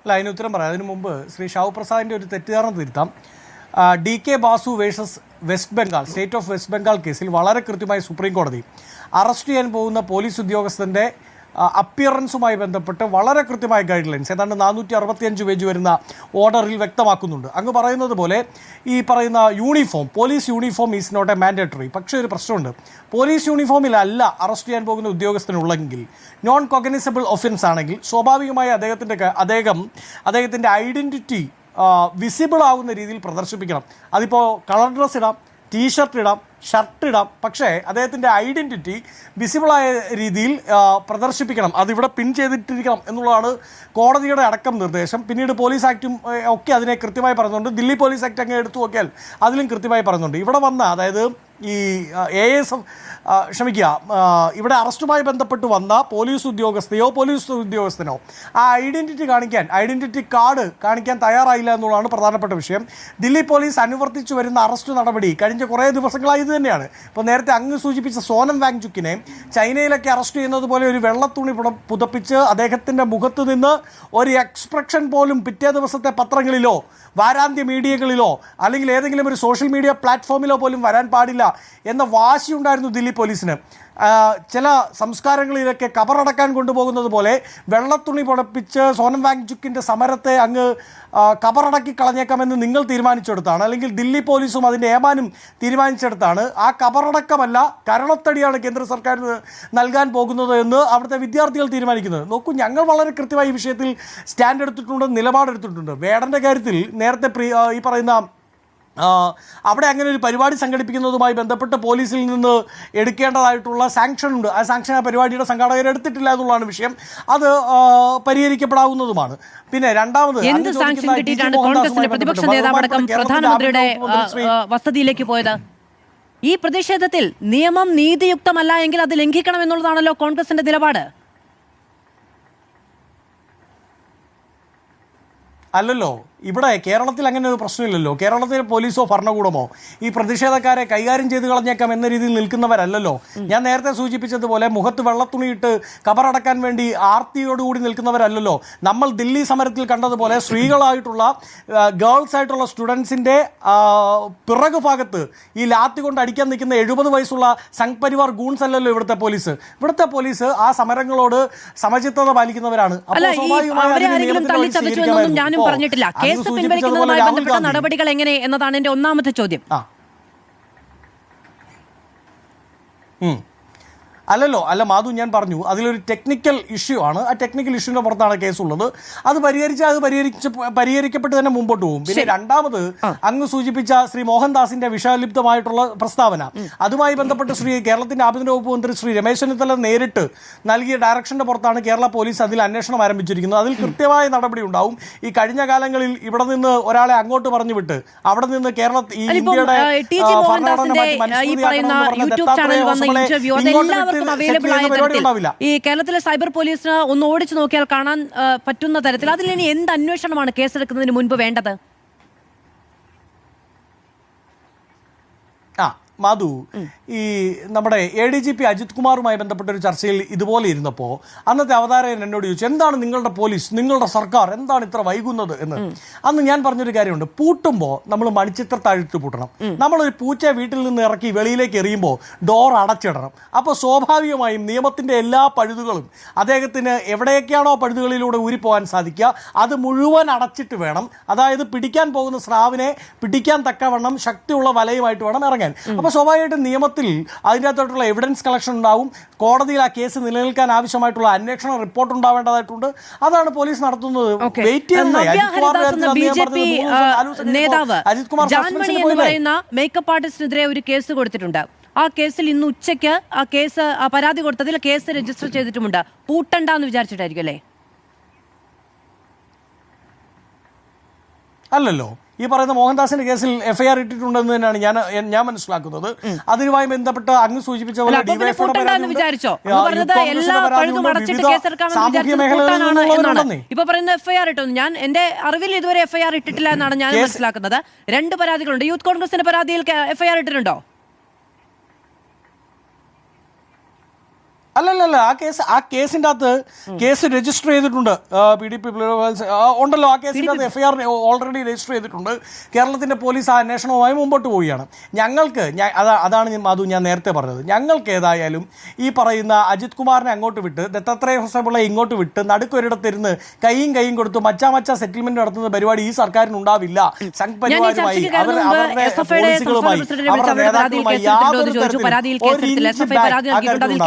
അല്ല, അതിന് ഉത്തരം പറയാം. അതിനു മുമ്പ് ശ്രീ ഷാവു പ്രസാദിൻ്റെ ഒരു തെറ്റിദ്ധാരണ തിരുത്താം. DK Basu versus west Bengal, state of west Bengal കേസിൽ വളരെ കൃത്യമായി സുപ്രീം കോടതി അറസ്റ്റ് ചെയ്യാൻ പോകുന്ന പോലീസ് ഉദ്യോഗസ്ഥൻ്റെ അപ്പിയറൻസുമായി ബന്ധപ്പെട്ട് വളരെ കൃത്യമായ ഗൈഡ് ലൈൻസ് ഏതാണ്ട് 465 പേജ് വരുന്ന ഓർഡറിൽ വ്യക്തമാക്കുന്നുണ്ട്. അങ്ങ് പറയുന്നത് പോലെ ഈ പറയുന്ന uniform, police uniform is not a mandatory. പക്ഷേ ഒരു പ്രശ്നമുണ്ട്. പോലീസ് യൂണിഫോമിലല്ല അറസ്റ്റ് ചെയ്യാൻ പോകുന്ന ഉദ്യോഗസ്ഥനുള്ളെങ്കിൽ, നോൺ കോഗ്നിസബിൾ ഒഫൻസ് ആണെങ്കിൽ സ്വാഭാവികമായി അദ്ദേഹത്തിൻ്റെ ഐഡൻറ്റിറ്റി വിസിബിൾ ആകുന്ന രീതിയിൽ പ്രദർശിപ്പിക്കണം. അതിപ്പോൾ കളർ ഡ്രസ് ഇടാം, ടീഷർട്ട് ഇടാം, ഷർട്ട് ഇടാം, പക്ഷേ അദ്ദേഹത്തിൻ്റെ ഐഡൻറ്റിറ്റി വിസിബിളായ രീതിയിൽ പ്രദർശിപ്പിക്കണം. അതിവിടെ പിൻ ചെയ്തിട്ടിരിക്കണം എന്നുള്ളതാണ് കോടതിയുടെ അടക്കം നിർദ്ദേശം. പിന്നീട് പോലീസ് ആക്റ്റും ഒക്കെ അതിനെ കൃത്യമായി പറയുന്നുണ്ട്. ദില്ലി പോലീസ് ആക്ട് അങ്ങ് എടുത്തു നോക്കിയാൽ അതിലും കൃത്യമായി പറയുന്നുണ്ട്. ഇവിടെ വന്ന, അതായത് ഈ ഇവിടെ അറസ്റ്റുമായി ബന്ധപ്പെട്ട് വന്ന പോലീസ് ഉദ്യോഗസ്ഥനോ ആ ഐഡൻറ്റിറ്റി കാർഡ് കാണിക്കാൻ തയ്യാറായില്ല എന്നുള്ളതാണ് പ്രധാനപ്പെട്ട വിഷയം. ദില്ലി പോലീസ് അനുവർത്തിച്ചു വരുന്ന അറസ്റ്റ് നടപടി കഴിഞ്ഞ കുറേ ദിവസങ്ങളായി ഇത് തന്നെയാണ്. ഇപ്പോൾ നേരത്തെ അങ്ങ് സൂചിപ്പിച്ച സോനം വാങ്ചുക്കിനെ ചൈനയിലൊക്കെ അറസ്റ്റ് ചെയ്യുന്നത് പോലെ ഒരു വെള്ളത്തുണി പുതപ്പിച്ച് അദ്ദേഹത്തിൻ്റെ മുഖത്ത് നിന്ന് ഒരു എക്സ്പ്രഷൻ പോലും പിറ്റേ ദിവസത്തെ പത്രങ്ങളിലോ വാരാന്ത്യ മീഡിയകളിലോ അല്ലെങ്കിൽ ഏതെങ്കിലും ഒരു സോഷ്യൽ മീഡിയ പ്ലാറ്റ്ഫോമിലോ പോലും വരാൻ പാടില്ല എന്ന വാശിയുണ്ടായിരുന്നു ദില്ലി പോലീസിന്. ചില സംസ്കാരങ്ങളിലൊക്കെ കബറടക്കാൻ കൊണ്ടുപോകുന്നത് പോലെ വെള്ളത്തുണി പുതപ്പിച്ച് സോനം വാങ്ചുക്കിൻ്റെ സമരത്തെ അങ്ങ് കബറടക്കി കളഞ്ഞേക്കാമെന്ന് നിങ്ങൾ തീരുമാനിച്ചെടുത്താണ്, അല്ലെങ്കിൽ ദില്ലി പോലീസും അതിൻ്റെ ഏമാനും തീരുമാനിച്ചെടുത്താണ്. ആ കബറടക്കമല്ല, കരണത്തടിയാണ് കേന്ദ്ര സർക്കാർ നൽകാൻ പോകുന്നത് എന്ന് അവിടുത്തെ വിദ്യാർത്ഥികൾ തീരുമാനിക്കുന്നത്. നോക്കൂ, ഞങ്ങൾ വളരെ കൃത്യമായി ഈ വിഷയത്തിൽ സ്റ്റാൻഡ് എടുത്തിട്ടുണ്ട്, നിലപാടെടുത്തിട്ടുണ്ട്. വേടൻ്റെ കാര്യത്തിൽ നേരത്തെ ഈ പറയുന്ന അവിടെ അങ്ങനെ ഒരു പരിപാടി സംഘടിപ്പിക്കുന്നതുമായി ബന്ധപ്പെട്ട് പോലീസിൽ നിന്ന് എടുക്കേണ്ടതായിട്ടുള്ള സാങ്ഷൻ ഉണ്ട്. ആ സാങ്ഷൻ ആ പരിപാടിയുടെ സംഘാടകർ എടുത്തിട്ടില്ല എന്നുള്ളതാണ് വിഷയം. അത് പരിഹരിക്കപ്പെടാവുന്നതുമാണ്. പിന്നെ രണ്ടാമത്, പ്രതിപക്ഷ നേതാവടക്കം പ്രധാനമന്ത്രിയുടെ വസതിയിലേക്ക് പോയത് ഈ പ്രതിഷേധത്തിൽ നിയമം നീതിയുക്തമല്ല എങ്കിൽ അത് ലംഘിക്കണം എന്നുള്ളതാണല്ലോ കോൺഗ്രസിന്റെ നിലപാട്. അല്ലല്ലോ, ഇവിടെ കേരളത്തിൽ അങ്ങനെ ഒരു പ്രശ്നമില്ലല്ലോ. കേരളത്തിലെ പോലീസോ ഭരണകൂടമോ ഈ പ്രതിഷേധക്കാരെ കൈകാര്യം ചെയ്ത് കളഞ്ഞേക്കാം എന്ന രീതിയിൽ നിൽക്കുന്നവരല്ലല്ലോ. ഞാൻ നേരത്തെ സൂചിപ്പിച്ചതുപോലെ മുഖത്ത് വെള്ളത്തുണിയിട്ട് കബറടക്കാൻ വേണ്ടി ആർത്തിയോടുകൂടി നിൽക്കുന്നവരല്ലല്ലോ. നമ്മൾ ദില്ലി സമരത്തിൽ കണ്ടതുപോലെ സ്ത്രീകളായിട്ടുള്ള ഗേൾസ് ആയിട്ടുള്ള സ്റ്റുഡൻസിൻ്റെ പിറകു ഭാഗത്ത് ഈ ലാത്തി കൊണ്ട് അടിക്കാൻ നിൽക്കുന്ന 70 വയസ്സുള്ള സംഘ് പരിവാർ ഗൂൺസ് അല്ലല്ലോ ഇവിടുത്തെ പോലീസ്. ഇവിടുത്തെ പോലീസ് ആ സമരങ്ങളോട് സമചിത്തത പാലിക്കുന്നവരാണ്. ഞാനും പറഞ്ഞിട്ടില്ല. കേസ് പിൻവലിക്കുന്നതുമായി ബന്ധപ്പെട്ട നടപടികൾ എങ്ങനെ എന്നതാണ് എന്റെ ഒന്നാമത്തെ ചോദ്യം. അല്ല മാധു, ഞാൻ പറഞ്ഞു അതിലൊരു ടെക്നിക്കൽ ഇഷ്യൂ ആണ്. ആ ടെക്നിക്കൽ ഇഷ്യൂവിന്റെ പുറത്താണ് കേസുള്ളത്. അത് പരിഹരിക്കപ്പെട്ട് തന്നെ മുമ്പോട്ട് പോകും. പിന്നെ രണ്ടാമത് അങ്ങ് സൂചിപ്പിച്ച ശ്രീ മോഹൻദാസിന്റെ വിഷലിപ്തമായിട്ടുള്ള പ്രസ്താവന, അതുമായി ബന്ധപ്പെട്ട് കേരളത്തിന്റെ ആഭ്യന്തര വകുപ്പ് മന്ത്രി ശ്രീ രമേശ് ചെന്നിത്തല നേരിട്ട് നൽകിയ ഡയറക്ഷന്റെ പുറത്താണ് കേരള പോലീസ് അതിൽ അന്വേഷണം ആരംഭിച്ചിരിക്കുന്നത്. അതിൽ കൃത്യമായ നടപടി ഉണ്ടാവും. ഈ കഴിഞ്ഞ കാലങ്ങളിൽ ഇവിടെ നിന്ന് ഒരാളെ അങ്ങോട്ട് പറഞ്ഞു വിട്ട് അവിടെ നിന്ന് ഇന്ത്യയുടെ അവൈലബിൾ ആയ തരത്തിൽ ഈ കേരളത്തിലെ സൈബർ പോലീസിന് ഒന്ന് ഓടിച്ചു നോക്കിയാൽ കാണാൻ പറ്റുന്ന തരത്തിൽ അതിൽ ഇനി എന്ത് അന്വേഷണമാണ് കേസെടുക്കുന്നതിന് മുൻപ് വേണ്ടത്? മാധു, ഈ നമ്മുടെ ADGP അജിത് കുമാറുമായി ബന്ധപ്പെട്ട ഒരു ചർച്ചയിൽ ഇതുപോലെ ഇരുന്നപ്പോൾ അന്നത്തെ അവതാരകൻ എന്നോട് ചോദിച്ചു, എന്താണ് നിങ്ങളുടെ പോലീസ്, നിങ്ങളുടെ സർക്കാർ എന്താണ് ഇത്ര വൈകുന്നത് എന്ന്. അന്ന് ഞാൻ പറഞ്ഞൊരു കാര്യമുണ്ട്, പൂട്ടുമ്പോൾ നമ്മൾ മണിച്ചിത്ര താഴിട്ട് പൂട്ടണം. നമ്മളൊരു പൂച്ചയെ വീട്ടിൽ നിന്ന് ഇറക്കി വെളിയിലേക്ക് എറിയുമ്പോൾ ഡോർ അടച്ചിടണം. അപ്പോൾ സ്വാഭാവികമായും നിയമത്തിന്റെ എല്ലാ പഴുതുകളും അദ്ദേഹത്തിന് എവിടെയൊക്കെയാണോ പഴുതുകളിലൂടെ ഊരിപ്പോകാൻ സാധിക്കുക അത് മുഴുവൻ അടച്ചിട്ട് വേണം. അതായത് പിടിക്കാൻ പോകുന്ന സ്രാവിനെ പിടിക്കാൻ തക്കവണ്ണം ശക്തിയുള്ള വലയുമായിട്ട് വേണം ഇറങ്ങാൻ. അപ്പോൾ സ്വാഭാവികമായിട്ടും നിയമത്തിൽ അതിനകത്തോട്ടുള്ള എവിഡൻസ് കളക്ഷൻ ഉണ്ടാവും. കോടതിയിൽ ആ കേസ് നിലനിൽക്കാൻ ആവശ്യമായിട്ടുള്ള അന്വേഷണ റിപ്പോർട്ട് ഉണ്ടാവേണ്ടതായിട്ടുണ്ട്. അതാണ് പോലീസ് നടത്തുന്നത്. മേക്കപ്പ് ആർട്ടിസ്റ്റിനെതിരെ ഒരു കേസ് കൊടുത്തിട്ടുണ്ട്. ആ കേസിൽ ഇന്ന് ഉച്ചയ്ക്ക് ആ കേസ് പരാതി കൊടുത്തതിൽ കേസ് രജിസ്റ്റർ ചെയ്തിട്ടുമുണ്ട്. പൂട്ടണ്ടെന്ന് വിചാരിച്ചിട്ടായിരിക്കും അല്ലേ? അല്ലല്ലോ, ഈ പറയുന്ന മോഹൻദാസിന്റെ കേസിൽ FIR ഇട്ടിട്ടുണ്ടെന്ന് തന്നെയാണ് ഞാൻ മനസ്സിലാക്കുന്നത്. അതുമായി ബന്ധപ്പെട്ട് അങ്ങ് സൂചിപ്പിച്ച പോലെ ഇപ്പൊ പറയുന്ന FIR ഇട്ടു. ഞാൻ എന്റെ അറിവിൽ ഇതുവരെ FIR ഇട്ടിട്ടില്ല എന്നാണ് ഞാൻ മനസ്സിലാക്കുന്നത്. 2 പരാതികളുണ്ട്. യൂത്ത് കോൺഗ്രസിന്റെ പരാതിയിൽ FIR ഇട്ടിട്ടുണ്ടോ? അല്ലല്ല, ആ കേസിന്റെ അകത്ത് കേസ് രജിസ്റ്റർ ചെയ്തിട്ടുണ്ട്. PDP ഉണ്ടല്ലോ, ആ കേസിന്റെ അകത്ത് FIR ഓൾറെഡി രജിസ്റ്റർ ചെയ്തിട്ടുണ്ട്. കേരളത്തിന്റെ പോലീസ് ആ അന്വേഷണവുമായി മുമ്പോട്ട് പോവുകയാണ്. ഞങ്ങൾക്ക് അതാണ് മാധു ഞാൻ നേരത്തെ പറഞ്ഞത്, ഞങ്ങൾക്ക് ഏതായാലും ഈ പറയുന്ന അജിത് കുമാറിനെ അങ്ങോട്ട് വിട്ട് ദത്താത്രേയ ഹൊസബിളെ ഇങ്ങോട്ട് വിട്ട് നടുക്കൊരിടത്തിരുന്ന് കൈയും കൊടുത്ത് മച്ചാ സെറ്റിൽമെന്റ് നടത്തുന്ന പരിപാടി ഈ സർക്കാരിന് ഉണ്ടാവില്ല. സംഘ് പരിവാരുമായി അവരുടെ പോളിസികളുമായി അവരുടെ നേതാക്കളുമായി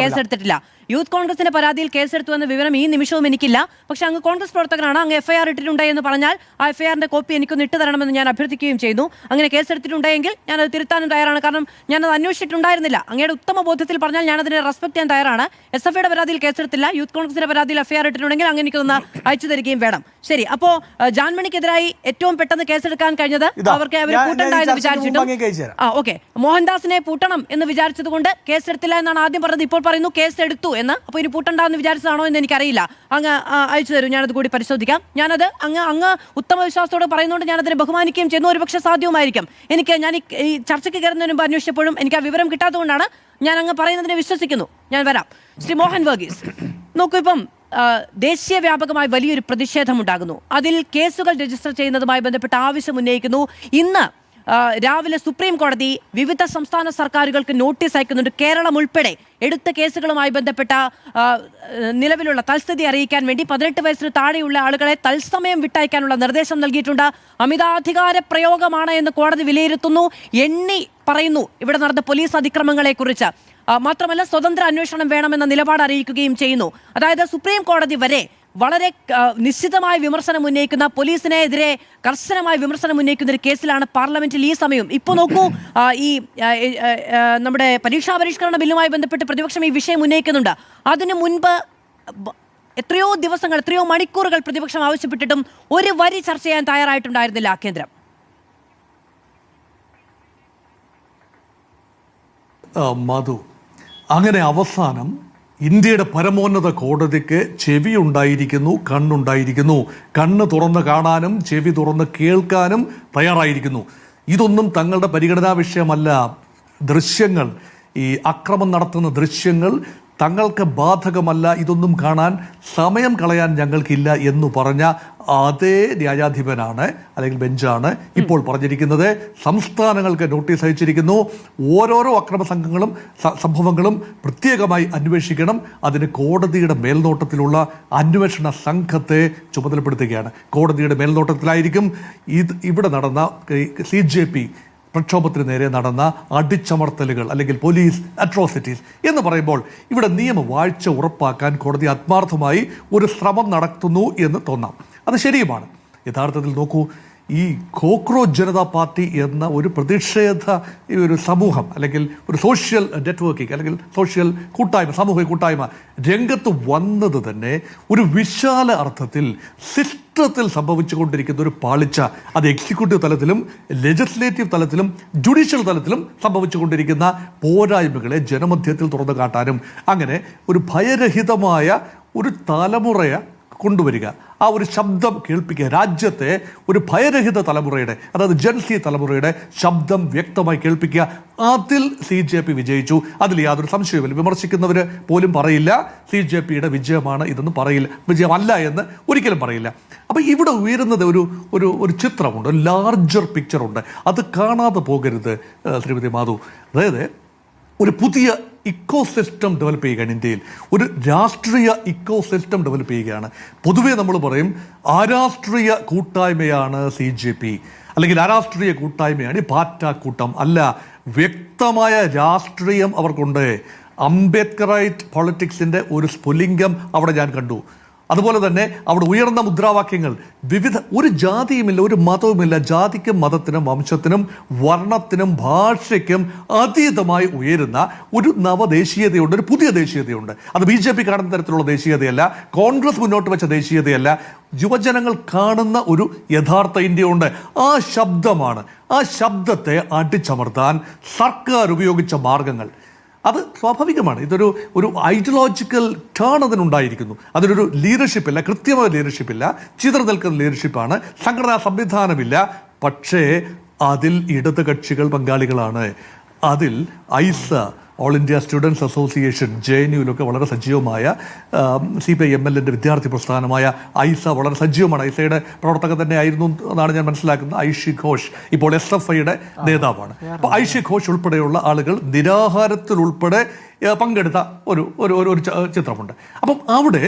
കേസെടുത്തിട്ടില്ല. യൂത്ത് കോൺഗ്രസിന്റെ പരാതിയിൽ കേസെടുത്തു എന്ന വിവരം ഈ നിമിഷവും എനിക്കില്ല. പക്ഷെ അങ്ങ് കോൺഗ്രസ് പ്രവർത്തകനാണ്, അങ്ങ് FIR ഇട്ടിട്ടുണ്ട് എന്ന് പറഞ്ഞാൽ ആ FIRന്റെ കോപ്പി എനിക്കൊന്ന് ഇട്ട് തരണമെന്ന് ഞാൻ അഭ്യർത്ഥിക്കുകയും ചെയ്യുന്നു. അങ്ങനെ കേസെടുത്തിട്ടുണ്ടെങ്കിൽ ഞാനത് തിരുത്താനും തയ്യാറാണ്. കാരണം ഞാനത് അന്വേഷിച്ചിട്ടുണ്ടായിരുന്നില്ല. അങ്ങയുടെ ഉത്തമ ബോധ്യത്തിൽ പറഞ്ഞാൽ ഞാനതിനെ റെസ്പെക്ട് ചെയ്യാൻ തയ്യാറാണ്. SFIയുടെ പരാതിയിൽ കേസെടുത്തില്ല, യൂത്ത് കോൺഗ്രസിന്റെ പരാതിയിൽ FIR ഇട്ടിട്ടുണ്ടെങ്കിൽ അങ്ങനെ എനിക്കൊന്ന് അയച്ചു തരികയും വേണം. ശരി, അപ്പോ ജാൻമണിക്കെതിരായി ഏറ്റവും പെട്ടെന്ന് കേസെടുക്കാൻ കഴിഞ്ഞത് അവർക്ക് അവരെ പൂട്ടണ്ട എന്ന് വിചാരിച്ചിട്ടും ഓക്കെ മോഹൻദാസിനെ പൂട്ടണം എന്ന് വിചാരിച്ചത് കൊണ്ട് കേസെടുത്തില്ല എന്നാണ് ആദ്യം പറഞ്ഞത്. ഇപ്പോൾ പറയുന്നു കേസെടുത്തു എന്ന്. അപ്പോൾ ഇനി പൂട്ടണ്ടെന്ന് വിചാരിച്ചതാണോ എന്ന് എനിക്കറിയില്ല. അങ്ങ് അയച്ചു തരൂ, ഞാനത് കൂടി പരിശോധിക്കാം. ഞാനത് അങ്ങ് ഉത്തമ വിശ്വാസത്തോടെ പറയുന്നതുകൊണ്ട് ഞാനതിനെ ബഹുമാനിക്കുകയും ചെയ്യുന്നു. ഒരുപക്ഷെ സാധ്യവുമായിരിക്കും. ഞാൻ ഈ ചർച്ചയ്ക്ക് കയറുന്നതിന് മുമ്പ് അന്വേഷിച്ചപ്പോഴും എനിക്ക് ആ വിവരം കിട്ടാത്തതുകൊണ്ടാണ് ഞാൻ അങ്ങ് പറയുന്നതിനെ വിശ്വസിക്കുന്നു. ഞാൻ വരാം. ശ്രീ മോഹൻ വർഗീസ്, നോക്കൂ, ഇപ്പം ദേശീയ വ്യാപകമായി വലിയൊരു പ്രതിഷേധമുണ്ടാകുന്നു. അതിൽ കേസുകൾ രജിസ്റ്റർ ചെയ്യുന്നതുമായി ബന്ധപ്പെട്ട് ആവശ്യം ഉന്നയിക്കുന്നു. ഇന്ന് രാവിലെ സുപ്രീം കോടതി വിവിധ സംസ്ഥാന സർക്കാരുകൾക്ക് നോട്ടീസ് അയക്കുന്നുണ്ട്. കേരളം ഉൾപ്പെടെ എടുത്ത കേസുകളുമായി ബന്ധപ്പെട്ട നിലവിലുള്ള തൽസ്ഥിതി അറിയിക്കാൻ വേണ്ടി 18 വയസ്സിന് താഴെയുള്ള ആളുകളെ തത്സമയം വിട്ടയക്കാനുള്ള നിർദ്ദേശം നൽകിയിട്ടുണ്ട്. അമിതാധികാര പ്രയോഗമാണ് എന്ന് കോടതി വിലയിരുത്തുന്നു. പറയുന്നു ഇവിടെ നടന്ന പോലീസ് അതിക്രമങ്ങളെ കുറിച്ച്. മാത്രമല്ല സ്വതന്ത്ര അന്വേഷണം വേണമെന്ന നിലപാട് അറിയിക്കുകയും ചെയ്യുന്നു. അതായത് സുപ്രീം കോടതി വരെ വളരെ നിശ്ചിതമായ വിമർശനം ഉന്നയിക്കുന്ന, പോലീസിനെതിരെ കർശനമായ വിമർശനം ഉന്നയിക്കുന്ന ഒരു കേസിലാണ് പാർലമെന്റിൽ ഈ സമയം. ഇപ്പോൾ നോക്കൂ, ഈ നമ്മുടെ പരീക്ഷാ പരിഷ്കരണ ബില്ലുമായി ബന്ധപ്പെട്ട് പ്രതിപക്ഷം ഈ വിഷയം ഉന്നയിക്കുന്നുണ്ട്. അതിനു മുൻപ് എത്രയോ ദിവസങ്ങൾ, എത്രയോ മണിക്കൂറുകൾ പ്രതിപക്ഷം ആവശ്യപ്പെട്ടിട്ടും ഒരു വരി ചർച്ച ചെയ്യാൻ തയ്യാറായിട്ടുണ്ടായിരുന്നില്ല കേന്ദ്രം. മധു, അങ്ങനെ അവസാനം ഇന്ത്യയുടെ പരമോന്നത കോടതിക്ക് ചെവി ഉണ്ടായിരിക്കുന്നു, കണ്ണുണ്ടായിരിക്കുന്നു. കണ്ണ് തുറന്ന് കാണാനും ചെവി തുറന്ന് കേൾക്കാനും തയ്യാറായിരിക്കുന്നു. ഇതൊന്നും തങ്ങളുടെ പരിഗണനാ വിഷയമല്ല. ദൃശ്യങ്ങൾ, ഈ അക്രമം നടത്തുന്ന ദൃശ്യങ്ങൾ തങ്ങൾക്ക് ബാധകമല്ല, ഇതൊന്നും കാണാൻ സമയം കളയാൻ ഞങ്ങൾക്കില്ല എന്ന് പറഞ്ഞ അതേ ന്യായാധിപനാണ് അല്ലെങ്കിൽ ബെഞ്ചാണ് ഇപ്പോൾ പറഞ്ഞിരിക്കുന്നത് സംസ്ഥാനങ്ങൾക്ക് നോട്ടീസ് അയച്ചിരിക്കുന്നു. ഓരോരോ അക്രമ സംഭവങ്ങളും പ്രത്യേകമായി അന്വേഷിക്കണം. അതിന് കോടതിയുടെ മേൽനോട്ടത്തിലുള്ള അന്വേഷണ സംഘത്തെ ചുമതലപ്പെടുത്തുകയാണ്. കോടതിയുടെ മേൽനോട്ടത്തിലായിരിക്കും ഇവിടെ നടന്ന CJP പ്രക്ഷോഭത്തിന് നേരെ നടന്ന അടിച്ചമർത്തലുകൾ അല്ലെങ്കിൽ പോലീസ് അട്രോസിറ്റീസ് എന്ന് പറയുമ്പോൾ ഇവിടെ നിയമവാഴ്ച ഉറപ്പാക്കാൻ കോടതി ആത്മാർത്ഥമായി ഒരു ശ്രമം നടത്തുന്നു എന്ന് തോന്നാം. അത് ശരിയുമാണ്. യഥാർത്ഥത്തിൽ നോക്കൂ, ഈ കോക്രോച്ച് ജനതാ പാർട്ടി എന്ന ഒരു പ്രതിഷേധ ഒരു സമൂഹം അല്ലെങ്കിൽ ഒരു സോഷ്യൽ നെറ്റ്വർക്കിംഗ് അല്ലെങ്കിൽ സോഷ്യൽ കൂട്ടായ്മ, സാമൂഹിക കൂട്ടായ്മ രംഗത്ത് വന്നത് തന്നെ ഒരു വിശാല അർത്ഥത്തിൽ സിസ്റ്റത്തിൽ സംഭവിച്ചുകൊണ്ടിരിക്കുന്ന ഒരു പാളിച്ച, അത് എക്സിക്യൂട്ടീവ് തലത്തിലും ലെജിസ്ലേറ്റീവ് തലത്തിലും ജുഡീഷ്യൽ തലത്തിലും സംഭവിച്ചുകൊണ്ടിരിക്കുന്ന പോരായ്മകളെ ജനമധ്യത്തിൽ തുറന്നു കാട്ടാനും അങ്ങനെ ഒരു ഭയരഹിതമായ ഒരു തലമുറയെ കൊണ്ടുവരിക, ആ ഒരു ശബ്ദം കേൾപ്പിക്കുക, രാജ്യത്തെ ഒരു ഭയരഹിത തലമുറയുടെ, അതായത് ജൻസി തലമുറയുടെ ശബ്ദം വ്യക്തമായി കേൾപ്പിക്കുക. അതിൽ CJP വിജയിച്ചു. അതിൽ യാതൊരു സംശയവുമില്ല. വിമർശിക്കുന്നവർ പോലും പറയില്ല CJPയുടെ വിജയമാണ് ഇതെന്ന് പറയില്ല, വിജയമല്ല എന്ന് ഒരിക്കലും പറയില്ല. അപ്പം ഇവിടെ ഉയരുന്നത് ഒരു ചിത്രമുണ്ട്, ഒരു ലാർജർ പിക്ചറുണ്ട്. അത് കാണാതെ പോകരുത് ശ്രീമതി മാധു. അതായത് ഒരു പുതിയ ഇക്കോസിസ്റ്റം ഡെവലപ്പ് ചെയ്യുകയാണ് ഇന്ത്യയിൽ. ഒരു രാഷ്ട്രീയ ഇക്കോസിസ്റ്റം ഡെവലപ്പ് ചെയ്യുകയാണ്. പൊതുവേ നമ്മൾ പറയും അരാഷ്ട്രീയ കൂട്ടായ്മയാണ് CJP അല്ലെങ്കിൽ അരാഷ്ട്രീയ കൂട്ടായ്മയാണ് ഈ പാറ്റാക്കൂട്ടം. അല്ല, വ്യക്തമായ രാഷ്ട്രീയം അവർക്കുണ്ട്. അംബേദ്കറൈറ്റ് പൊളിറ്റിക്സിൻ്റെ ഒരു സ്ഫുലിംഗം അവിടെ ഞാൻ കണ്ടു. അതുപോലെ തന്നെ അവിടെ ഉയർന്ന മുദ്രാവാക്യങ്ങൾ, ഒരു ജാതിയുമില്ല, ഒരു മതവുമില്ല. ജാതിക്കും മതത്തിനും വംശത്തിനും വർണ്ണത്തിനും ഭാഷയ്ക്കും അതീതമായി ഉയരുന്ന ഒരു നവദേശീയതയുണ്ട്, ഒരു പുതിയ ദേശീയതയുണ്ട്. അത് BJP കാണുന്ന തരത്തിലുള്ള ദേശീയതയല്ല, കോൺഗ്രസ് മുന്നോട്ട് വെച്ച ദേശീയതയല്ല. യുവജനങ്ങൾ കാണുന്ന ഒരു യഥാർത്ഥ ഇന്ത്യയുണ്ട്. ആ ശബ്ദമാണ്. ആ ശബ്ദത്തെ അടിച്ചമർത്താൻ സർക്കാർ ഉപയോഗിച്ച മാർഗങ്ങൾ അത് സ്വാഭാവികമാണ്. ഇതൊരു ഐഡിയോളജിക്കൽ ടേൺ അതിനുണ്ടായിരിക്കുന്നു. അതിനൊരു ലീഡർഷിപ്പില്ല, കൃത്യമായ ലീഡർഷിപ്പില്ല, ചിതർ നിൽക്കുന്ന ലീഡർഷിപ്പാണ്, സംഘടനാ സംവിധാനമില്ല. പക്ഷേ അതിൽ ഇടത് കക്ഷികൾ പങ്കാളികളാണ്. അതിൽ ഐസ, ഓൾ ഇന്ത്യ സ്റ്റുഡൻസ് അസോസിയേഷൻ, JNUവിലൊക്കെ വളരെ സജീവമായ CPI-MLന്റെ വിദ്യാർത്ഥി പ്രസ്ഥാനമായ ഐസ വളരെ സജീവമാണ്. ഐസയുടെ പ്രവർത്തകൻ തന്നെ ആയിരുന്നു എന്നാണ് ഞാൻ മനസ്സിലാക്കുന്നത്. ഐഷി ഘോഷ് ഇപ്പോൾ SFIയുടെ നേതാവാണ്. അപ്പോൾ ഐഷി ഘോഷ് ഉൾപ്പെടെയുള്ള ആളുകൾ നിരാഹാരത്തിൽ ഉൾപ്പെടെ പങ്കെടുത്ത ഒരു ചിത്രമുണ്ട്. അപ്പം അവിടെ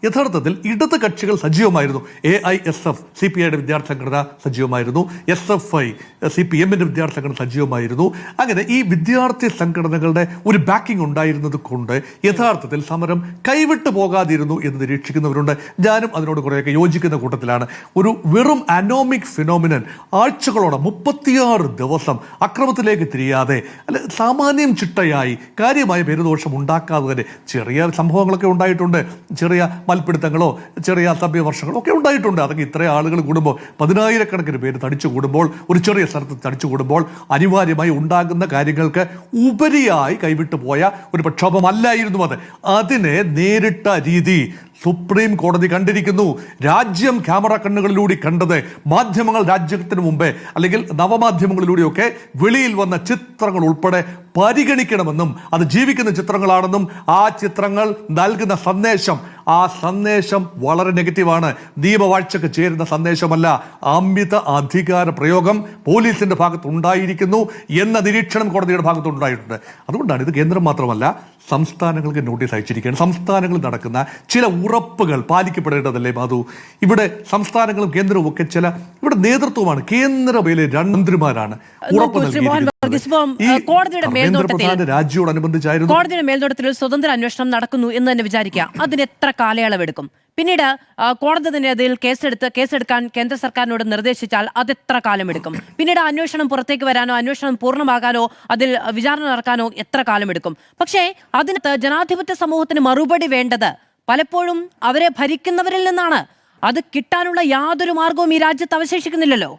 യഥാർത്ഥത്തിൽ ഇടത് കക്ഷികൾ സജീവമായിരുന്നു. AISF CPIയുടെ വിദ്യാർത്ഥി സംഘടന സജീവമായിരുന്നു. SFI CPMന്റെ വിദ്യാർത്ഥി സംഘടന സജീവമായിരുന്നു. അങ്ങനെ ഈ വിദ്യാർത്ഥി സംഘടനകളുടെ ഒരു ബാക്കിംഗ് ഉണ്ടായിരുന്നത് കൊണ്ട് യഥാർത്ഥത്തിൽ സമരം കൈവിട്ടു പോകാതിരുന്നു എന്ന് നിരീക്ഷിക്കുന്നവരുണ്ട്. ഞാനും അതിനോട് കുറേയൊക്കെ യോജിക്കുന്ന കൂട്ടത്തിലാണ്. ഒരു വെറും അനോമിക് ഫിനോമിനൻ ആഴ്ചകളോടെ 36 ദിവസം അക്രമത്തിലേക്ക് തിരിയാതെ അല്ലെ സാമാന്യം ചിട്ടയായി കാര്യമായ പേരുദോഷം ഉണ്ടാക്കാതെ തന്നെ ചെറിയ സംഭവങ്ങളൊക്കെ ഉണ്ടായിട്ടുണ്ട്. ചെറിയ മൽപ്പിടുത്തങ്ങളോ ചെറിയ അസഭ്യവർഷങ്ങളോ ഒക്കെ ഉണ്ടായിട്ടുണ്ട്. അതൊക്കെ ഇത്രയും ആളുകൾ കൂടുമ്പോൾ, 10,000-കണക്കിന് പേര് തടിച്ചു കൂടുമ്പോൾ, ഒരു ചെറിയ സ്ഥലത്ത് തടിച്ചു കൂടുമ്പോൾ അനിവാര്യമായി ഉണ്ടാകുന്ന കാര്യങ്ങൾക്ക് ഉപരിയായി കൈവിട്ടു പോയ ഒരു പ്രക്ഷോഭമല്ലായിരുന്നു അത്. അതിനെ നേരിട്ട രീതി സുപ്രീം കോടതി കണ്ടിരിക്കുന്നു. രാജ്യം ക്യാമറ കണ്ണുകളിലൂടെ കണ്ടത്, മാധ്യമങ്ങൾ രാജ്യത്തിന് മുമ്പേ അല്ലെങ്കിൽ നവമാധ്യമങ്ങളിലൂടെയൊക്കെ വെളിയിൽ വന്ന ചിത്രങ്ങൾ ഉൾപ്പെടെ പരിഗണിക്കണമെന്നും അത് ജീവിക്കുന്ന ചിത്രങ്ങളാണെന്നും ആ ചിത്രങ്ങൾ നൽകുന്ന ആ സന്ദേശം വളരെ നെഗറ്റീവാണ്. നിയമവാഴ്ചക്ക് ചേരുന്ന സന്ദേശമല്ല. അമിത അധികാര പ്രയോഗം പോലീസിന്റെ ഭാഗത്ത് ഉണ്ടായിരിക്കുന്നു എന്ന നിരീക്ഷണം കോടതിയുടെ ഭാഗത്തുണ്ടായിട്ടുണ്ട്. അതുകൊണ്ടാണ് ഇത് കേന്ദ്രം മാത്രമല്ല സംസ്ഥാനങ്ങൾക്ക് നോട്ടീസ് അയച്ചിരിക്കുകയാണ്. സംസ്ഥാനങ്ങളിൽ നടക്കുന്ന ചില ഉറപ്പുകൾ പാലിക്കപ്പെടേണ്ടതല്ലേ മാധു? ഇവിടെ സംസ്ഥാനങ്ങളും കേന്ദ്രവും ഒക്കെ ഇവിടെ നേതൃത്വമാണ്. കേന്ദ്രയിലെ 2 മന്ത്രിമാരാണ് ഉറപ്പ് രാജ്യോടനുബന്ധിച്ചായിരുന്നു. കോടതിയുടെ മേൽനോട്ടത്തിൽ ഒരു സ്വതന്ത്ര അന്വേഷണം നടക്കുന്നു എന്ന് തന്നെ വിചാരിക്കുക. അതിന് എത്ര കാലയളവെടുക്കും? പിന്നീട് കോടതി തന്നെ അതിൽ കേസെടുക്കാൻ കേന്ദ്ര സർക്കാരിനോട് നിർദ്ദേശിച്ചാൽ അതെത്ര കാലമെടുക്കും? പിന്നീട് അന്വേഷണം പുറത്തേക്ക് വരാനോ അന്വേഷണം പൂർണ്ണമാകാനോ അതിൽ വിചാരണ നടക്കാനോ എത്ര കാലമെടുക്കും? പക്ഷേ അതിനകത്ത് ജനാധിപത്യ സമൂഹത്തിന് മറുപടി വേണ്ടത് പലപ്പോഴും അവരെ ഭരിക്കുന്നവരിൽ നിന്നാണ്. അത് കിട്ടാനുള്ള യാതൊരു മാർഗവും ഈ രാജ്യത്ത് അവശേഷിക്കുന്നില്ലല്ലോ.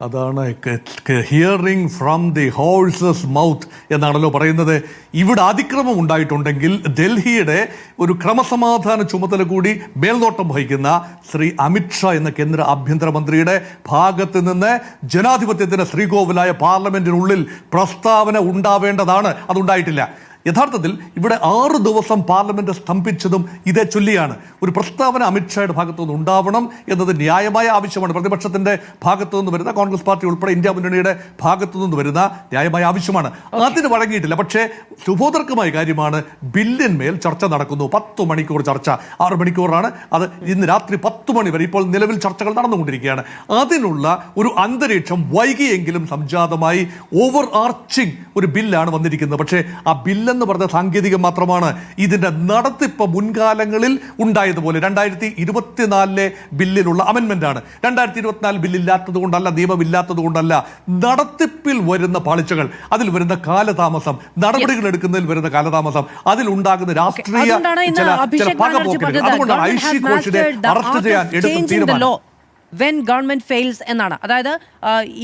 അതാണ് hearing from the horses mouth എന്നാണല്ലോ പറയുന്നത്. ഇവിടെ അതിക്രമം ഉണ്ടായിട്ടുണ്ടെങ്കിൽ ഡൽഹിയുടെ ഒരു ക്രമസമാധാന ചുമതല കൂടി മേൽനോട്ടം വഹിക്കുന്ന ശ്രീ അമിത്ഷാ എന്ന കേന്ദ്ര ആഭ്യന്തരമന്ത്രിയുടെ ഭാഗത്ത് നിന്ന് ജനാധിപത്യത്തിന്റെ ശ്രീകോവിലായ പാർലമെന്റിനുള്ളിൽ പ്രസ്താവന ഉണ്ടാവേണ്ടതാണ്. അതുണ്ടായിട്ടില്ല. യഥാർത്ഥത്തിൽ ഇവിടെ 6 ദിവസം പാർലമെന്റ് സ്തംഭിച്ചതും ഇതേ ചൊല്ലിയാണ്. ഒരു പ്രസ്താവന അമിത്ഷായുടെ ഭാഗത്തു നിന്ന് ഉണ്ടാവണം എന്നത് ന്യായമായ ആവശ്യമാണ്. പ്രതിപക്ഷത്തിന്റെ ഭാഗത്തു നിന്ന് വരുന്ന, കോൺഗ്രസ് പാർട്ടി ഉൾപ്പെടെ ഇന്ത്യ മുന്നണിയുടെ ഭാഗത്തു നിന്ന് വരുന്ന ന്യായമായ ആവശ്യമാണ്. അതിന് വഴങ്ങിയിട്ടില്ല. പക്ഷേ ശുഭോദർക്കമായ കാര്യമാണ്, ബില്ലിന്മേൽ ചർച്ച നടക്കുന്നു. 10 മണിക്കൂർ ചർച്ച, 6 മണിക്കൂറാണ് അത്. ഇന്ന് രാത്രി 10 മണി വരെ ഇപ്പോൾ നിലവിൽ ചർച്ചകൾ നടന്നുകൊണ്ടിരിക്കുകയാണ്. അതിനുള്ള ഒരു അന്തരീക്ഷം വൈകിയെങ്കിലും സംജാതമായി ഓവർ ആർച്ചിങ് ഒരു ബില്ലാണ് വന്നിരിക്കുന്നത്. പക്ഷേ ആ ബില്ല് എന്ന് പറഞ്ഞ സാങ്കേതികം മാത്രമാണ്. ഇതിന്റെ നടത്തിപ്പ് മുൻകാലങ്ങളിൽ ഉണ്ടായതുപോലെ 2024 ബില്ലിലുള്ള അമെന്റ്മെന്റ് ആണ്. 2024 ബില്ലില്ലാത്തത് കൊണ്ടല്ല, നിയമമില്ലാത്തത് കൊണ്ടല്ല, നടത്തിപ്പിൽ വരുന്ന പാളിച്ചകൾ, അതിൽ വരുന്ന കാലതാമസം, നടപടികൾ എടുക്കുന്നതിൽ വരുന്ന കാലതാമസം, അതിലുണ്ടാകുന്ന രാഷ്ട്രീയ ചില പകപോക്കലുകൾ, അതുകൊണ്ടാണ് ഐഷി ഘോഷിനെ അറസ്റ്റ് ചെയ്യാൻ എടുത്ത തീരുമാനം. വെൻ ഗവൺമെന്റ് ഫെയിൽസ് എന്നാണ്. അതായത്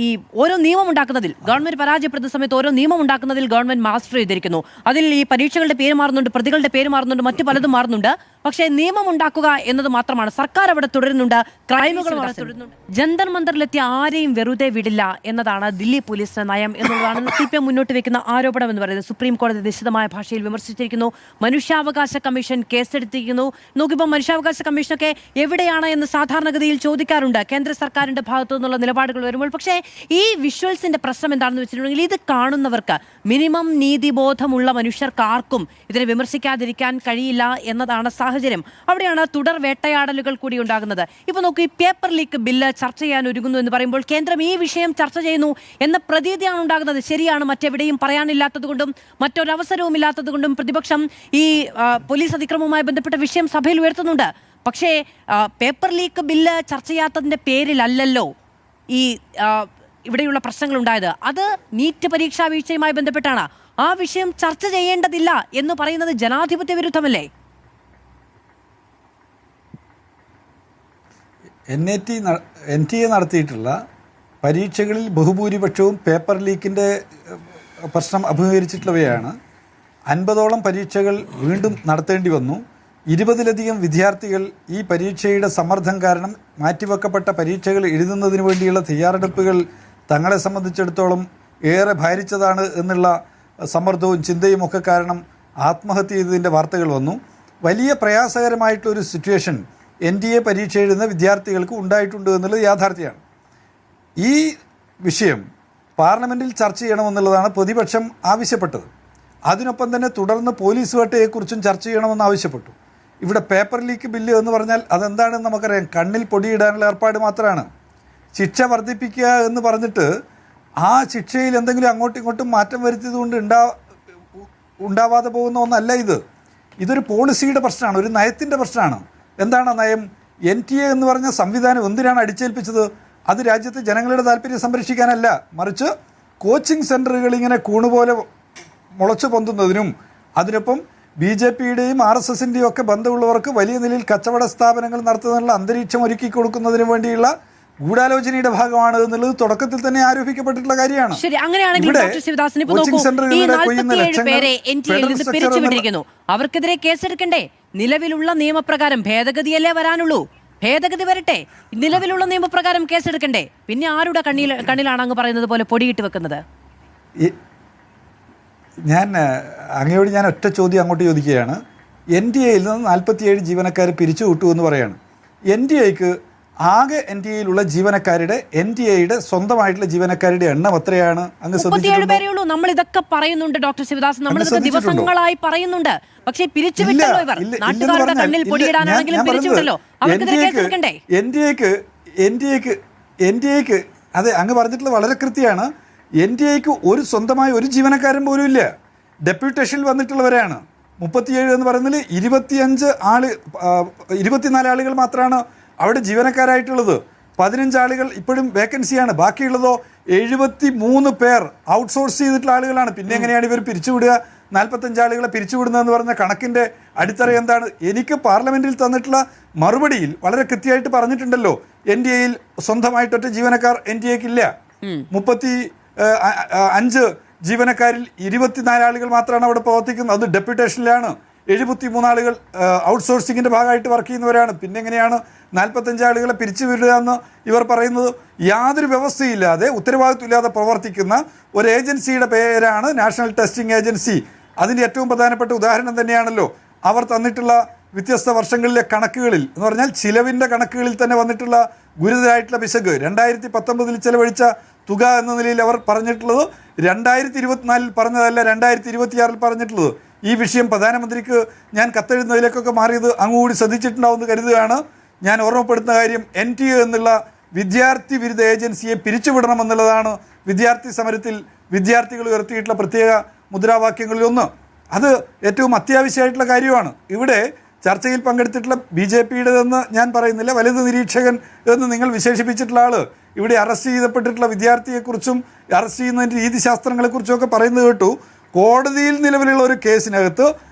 ഈ ഓരോ നിയമം ഉണ്ടാക്കുന്നതിൽ, ഗവൺമെന്റ് പരാജയപ്പെടുന്ന സമയത്ത് ഓരോ നിയമം ഉണ്ടാക്കുന്നതിൽ ഗവൺമെന്റ് മാസ്റ്റർ ചെയ്തിരിക്കുന്നു. അതിൽ ഈ പരീക്ഷകളുടെ പേര് മാറുന്നുണ്ട്, പ്രതികളുടെ പേര് മാറുന്നുണ്ട്, മറ്റു പലതും മാറുന്നുണ്ട്. പക്ഷേ നിയമം ഉണ്ടാക്കുക എന്നത് മാത്രമാണ്. സർക്കാർ അവിടെ തുടരുന്നുണ്ട്, ക്രൈമുകൾ അവിടെ തുടരുന്നുണ്ട്. ജന്തർ മന്ദറിലെത്തിയ ആരെയും വെറുതെ വിടില്ല എന്നതാണ് ദില്ലി പോലീസിന്റെ നയം എന്നുള്ളതാണ് CPM മുന്നോട്ട് വെക്കുന്ന ആരോപണം എന്ന് പറയുന്നത്. സുപ്രീം കോടതി നിശിതമായ ഭാഷയിൽ വിമർശിച്ചിരിക്കുന്നു. മനുഷ്യാവകാശ കമ്മീഷൻ കേസെടുത്തിരിക്കുന്നു. നോക്കിപ്പോൾ മനുഷ്യാവകാശ കമ്മീഷനൊക്കെ എവിടെയാണ് എന്ന് സാധാരണഗതിയിൽ ചോദിക്കാറുണ്ട് കേന്ദ്ര സർക്കാരിന്റെ ഭാഗത്തു നിന്നുള്ള നിലപാടുകൾ വരുമ്പോൾ. പക്ഷേ ഈ വിഷ്വൽസിന്റെ പ്രശ്നം എന്താണെന്ന് വെച്ചിട്ടുണ്ടെങ്കിൽ, ഇത് കാണുന്നവർക്ക്, മിനിമം നീതിബോധമുള്ള മനുഷ്യർക്കാർക്കും ഇതിനെ വിമർശിക്കാതിരിക്കാൻ കഴിയില്ല എന്നതാണ് സാഹചര്യം. അവിടെയാണ് തുടർ വേട്ടയാടലുകൾ കൂടി ഉണ്ടാകുന്നത്. ഇപ്പൊ നോക്കൂ, ഈ പേപ്പർ ലീക്ക് ബില്ല് ചർച്ച ചെയ്യാൻ ഒരുങ്ങുന്നു എന്ന് പറയുമ്പോൾ കേന്ദ്രം ഈ വിഷയം ചർച്ച ചെയ്യുന്നു എന്ന പ്രതീതിയാണ് ഉണ്ടാകുന്നത്. ശരിയാണ്, മറ്റെവിടെയും പറയാനില്ലാത്തത് കൊണ്ടും മറ്റൊരവസരവും ഇല്ലാത്തത് കൊണ്ടും പ്രതിപക്ഷം ഈ പോലീസ് അതിക്രമവുമായി ബന്ധപ്പെട്ട വിഷയം സഭയിൽ ഉയർത്തുന്നുണ്ട്. പക്ഷേ പേപ്പർ ലീക്ക് ബില്ല് ചർച്ച ചെയ്യാത്തതിന്റെ പേരിലല്ലല്ലോ ഈ ഇവിടെയുള്ള പ്രശ്നങ്ങൾ ഉണ്ടായത്. അത് നീറ്റ് പരീക്ഷാ വീഴ്ചയുമായി ബന്ധപ്പെട്ടാണ്. ആ വിഷയം ചർച്ച ചെയ്യേണ്ടതില്ല എന്ന് പറയുന്നത് ജനാധിപത്യ വിരുദ്ധമല്ലേ? NTA നടത്തിയിട്ടുള്ള പരീക്ഷകളിൽ ബഹുഭൂരിപക്ഷവും പേപ്പർ ലീക്കിൻ്റെ പ്രശ്നം അഭിമുഖീകരിച്ചിട്ടുള്ളവയാണ്. 50ഓളം പരീക്ഷകൾ വീണ്ടും നടത്തേണ്ടി വന്നു. 20ലധികം വിദ്യാർത്ഥികൾ ഈ പരീക്ഷയുടെ സമ്മർദ്ദം കാരണം മാറ്റിവെക്കപ്പെട്ട പരീക്ഷകൾ എഴുതുന്നതിന് വേണ്ടിയുള്ള തയ്യാറെടുപ്പുകൾ തങ്ങളെ സംബന്ധിച്ചിടത്തോളം ഏറെ ഭാരിച്ചതാണ് എന്നുള്ള സമ്മർദ്ദവും ചിന്തയും ഒക്കെ കാരണം ആത്മഹത്യ ചെയ്തതിൻ്റെ വാർത്തകൾ വന്നു. വലിയ പ്രയാസകരമായിട്ടൊരു സിറ്റുവേഷൻ NDA പരീക്ഷ എഴുതുന്ന വിദ്യാർത്ഥികൾക്ക് ഉണ്ടായിട്ടുണ്ട് എന്നുള്ളത് യാഥാർത്ഥ്യമാണ്. ഈ വിഷയം പാർലമെൻറ്റിൽ ചർച്ച ചെയ്യണമെന്നുള്ളതാണ് പ്രതിപക്ഷം ആവശ്യപ്പെട്ടത്. അതിനൊപ്പം തന്നെ തുടർന്ന് പോലീസ് വേട്ടയെക്കുറിച്ചും ചർച്ച ചെയ്യണമെന്ന് ആവശ്യപ്പെട്ടു. ഇവിടെ പേപ്പർ ലീക്ക് ബില്ല് എന്ന് പറഞ്ഞാൽ അതെന്താണെന്ന് നമുക്കറിയാം. കണ്ണിൽ പൊടിയിടാനുള്ള ഏർപ്പാട് മാത്രമാണ്. ശിക്ഷ വർദ്ധിപ്പിക്കുക എന്ന് പറഞ്ഞിട്ട് ആ ശിക്ഷയിൽ എന്തെങ്കിലും അങ്ങോട്ടും ഇങ്ങോട്ടും മാറ്റം വരുത്തിയത് കൊണ്ട് ഉണ്ടാവാതെ പോകുന്ന ഒന്നല്ല ഇത്. ഇതൊരു പോളിസിയുടെ പ്രശ്നമാണ്, ഒരു നയത്തിൻ്റെ പ്രശ്നമാണ്. എന്താണ് നയം? NTA എന്ന് പറഞ്ഞ സംവിധാനം എന്തിനാണ് അടിച്ചേൽപ്പിച്ചത്? അത് രാജ്യത്തെ ജനങ്ങളുടെ താല്പര്യം സംരക്ഷിക്കാനല്ല, മറിച്ച് കോച്ചിങ് സെൻ്ററുകൾ ഇങ്ങനെ കൂണുപോലെ മുളച്ചു പൊന്തുന്നതിനും അതിനൊപ്പം BJPയുടെയും RSSൻ്റെയും ഒക്കെ ബന്ധമുള്ളവർക്ക് വലിയ നിലയിൽ കച്ചവട സ്ഥാപനങ്ങൾ നടത്തുന്നതിനുള്ള അന്തരീക്ഷം ഒരുക്കി കൊടുക്കുന്നതിന് വേണ്ടിയുള്ള ഗൂഢാലോചനയുടെ ഭാഗമാണ് എന്നുള്ളത് തുടക്കത്തിൽ തന്നെ ആരോപിക്കപ്പെട്ടിട്ടുള്ള കാര്യമാണ്. അവർക്കെതിരെ കേസെടുക്കണ്ടേ? നിലവിലുള്ള നിയമപ്രകാരം ഭേദഗതിയല്ലേ വരാനുള്ളൂ. ഭേദഗതി വരട്ടെ, നിലവിലുള്ള നിയമപ്രകാരം കേസെടുക്കണ്ടേ? പിന്നെ ആരുടെ കണ്ണിലാണ് അങ്ങ് പറയുന്നത് പോലെ പൊടിയിട്ട് വെക്കുന്നത്? അങ്ങയോട് ഞാൻ ഒറ്റ ചോദ്യം അങ്ങോട്ട് ചോദിക്കുകയാണ്. NDAയിൽ നിന്ന് 47 ജീവനക്കാർ പിരിച്ചു വിട്ടു എന്ന് പറയാണ്. NDAക്ക് ആകെ NDAയിലുള്ള ജീവനക്കാരുടെ, NDAയുടെ സ്വന്തമായിട്ടുള്ള ജീവനക്കാരുടെ എണ്ണം എത്രയാണ്? അങ്ങ് ശ്രദ്ധിച്ചിട്ടുണ്ടോ? നമ്മൾ ഇതൊക്കെ പറയുന്നുണ്ട് ഡോക്ടർ ശിവദാസ്, നമ്മൾ ദിവസങ്ങളായി പറയുന്നുണ്ട്. പക്ഷേ പിരിച്ചുവിട്ടല്ലോ ഇവർ. നാട്ടുകാരുടെ കണ്ണിൽ പൊടിയിടാനാണെങ്കിലും പിരിച്ചുവിട്ടല്ലോ. അവർക്കെതിരെ കേസെടുക്കണ്ടേ? NDAക്ക് അതെ, അങ്ങ് പറഞ്ഞിട്ടുള്ളത് വളരെ കൃത്യമാണ്. NDAക്ക് സ്വന്തമായ ഒരു ജീവനക്കാരൻ പോലും ഇല്ല. ഡെപ്യൂട്ടേഷനിൽ വന്നിട്ടുള്ളവരാണ് 37 എന്ന് പറയുന്നതിൽ 24 ആളുകൾ മാത്രമാണ് അവിടെ ജീവനക്കാരായിട്ടുള്ളത്. 15 ആളുകൾ ഇപ്പോഴും വേക്കൻസിയാണ്. ബാക്കിയുള്ളതോ 73 പേർ ഔട്ട്സോഴ്സ് ചെയ്തിട്ടുള്ള ആളുകളാണ്. പിന്നെ എങ്ങനെയാണ് ഇവർ പിരിച്ചുവിടുക? 45 ആളുകളെ പിരിച്ചുവിടുന്നതെന്ന് പറഞ്ഞ കണക്കിൻ്റെ അടിത്തറ എന്താണ്? എനിക്ക് പാർലമെൻറ്റിൽ തന്നിട്ടുള്ള മറുപടിയിൽ വളരെ കൃത്യമായിട്ട് പറഞ്ഞിട്ടുണ്ടല്ലോ, NDAയിൽ സ്വന്തമായിട്ടൊറ്റ ജീവനക്കാർ NDAക്കില്ല. 5 ജീവനക്കാരിൽ 24 ആളുകൾ മാത്രമാണ് അവിടെ പ്രവർത്തിക്കുന്നത്. അത് ഡെപ്യൂട്ടേഷനിലാണ്. 73 ആളുകൾ ഔട്ട്സോഴ്സിങ്ങിന്റെ ഭാഗമായിട്ട് വർക്ക് ചെയ്യുന്നവരാണ്. പിന്നെ എങ്ങനെയാണ് 45 ആളുകളെ പിരിച്ചുവിടുക എന്ന് ഇവർ പറയുന്നത്? യാതൊരു വ്യവസ്ഥയില്ലാതെ ഉത്തരവാദിത്വമില്ലാതെ പ്രവർത്തിക്കുന്ന ഒരു ഏജൻസിയുടെ പേരാണ് നാഷണൽ ടെസ്റ്റിംഗ് ഏജൻസി. അതിൻ്റെ ഏറ്റവും പ്രധാനപ്പെട്ട ഉദാഹരണം തന്നെയാണല്ലോ അവർ തന്നിട്ടുള്ള വ്യത്യസ്ത വർഷങ്ങളിലെ കണക്കുകളിൽ എന്ന് പറഞ്ഞാൽ ചിലവിൻ്റെ കണക്കുകളിൽ തന്നെ വന്നിട്ടുള്ള ഗുരുതരമായിട്ടുള്ള പിശക്. 2019 ചെലവഴിച്ച തുക എന്ന നിലയിൽ അവർ പറഞ്ഞിട്ടുള്ളത് 2024 പറഞ്ഞതല്ല 2026 പറഞ്ഞിട്ടുള്ളത്. ഈ വിഷയം പ്രധാനമന്ത്രിക്ക് ഞാൻ കത്തെഴുതുന്നതിലേക്കൊക്കെ മാറിയത് അങ്ങുകൂടി ശ്രദ്ധിച്ചിട്ടുണ്ടാവുമെന്ന് കരുതുകയാണ്. ഞാൻ ഓർമ്മപ്പെടുത്തുന്ന കാര്യം NTA എന്നുള്ള വിദ്യാർത്ഥി വിരുദ്ധ ഏജൻസിയെ പിരിച്ചുവിടണമെന്നുള്ളതാണ് വിദ്യാർത്ഥി സമരത്തിൽ വിദ്യാർത്ഥികൾ ഉയർത്തിയിട്ടുള്ള പ്രത്യേക മുദ്രാവാക്യങ്ങളിലൊന്ന്. അത് ഏറ്റവും അത്യാവശ്യമായിട്ടുള്ള കാര്യമാണ്. ഇവിടെ ചർച്ചയിൽ പങ്കെടുത്തിട്ടുള്ള BJPയുടേതെന്ന് ഞാൻ പറയുന്നില്ല, വലുത് നിരീക്ഷകൻ എന്ന് നിങ്ങൾ വിശേഷിപ്പിച്ചിട്ടുള്ള ആൾ ഇവിടെ അറസ്റ്റ് ചെയ്യപ്പെട്ടിട്ടുള്ള വിദ്യാർത്ഥിയെക്കുറിച്ചും അറസ്റ്റ് ചെയ്യുന്നതിൻ്റെ രീതിശാസ്ത്രങ്ങളെക്കുറിച്ചും ഒക്കെ പറയുന്നത് കേട്ടു. കോടതിയിൽ നിലവിലുള്ള ഒരു കേസിനകത്ത്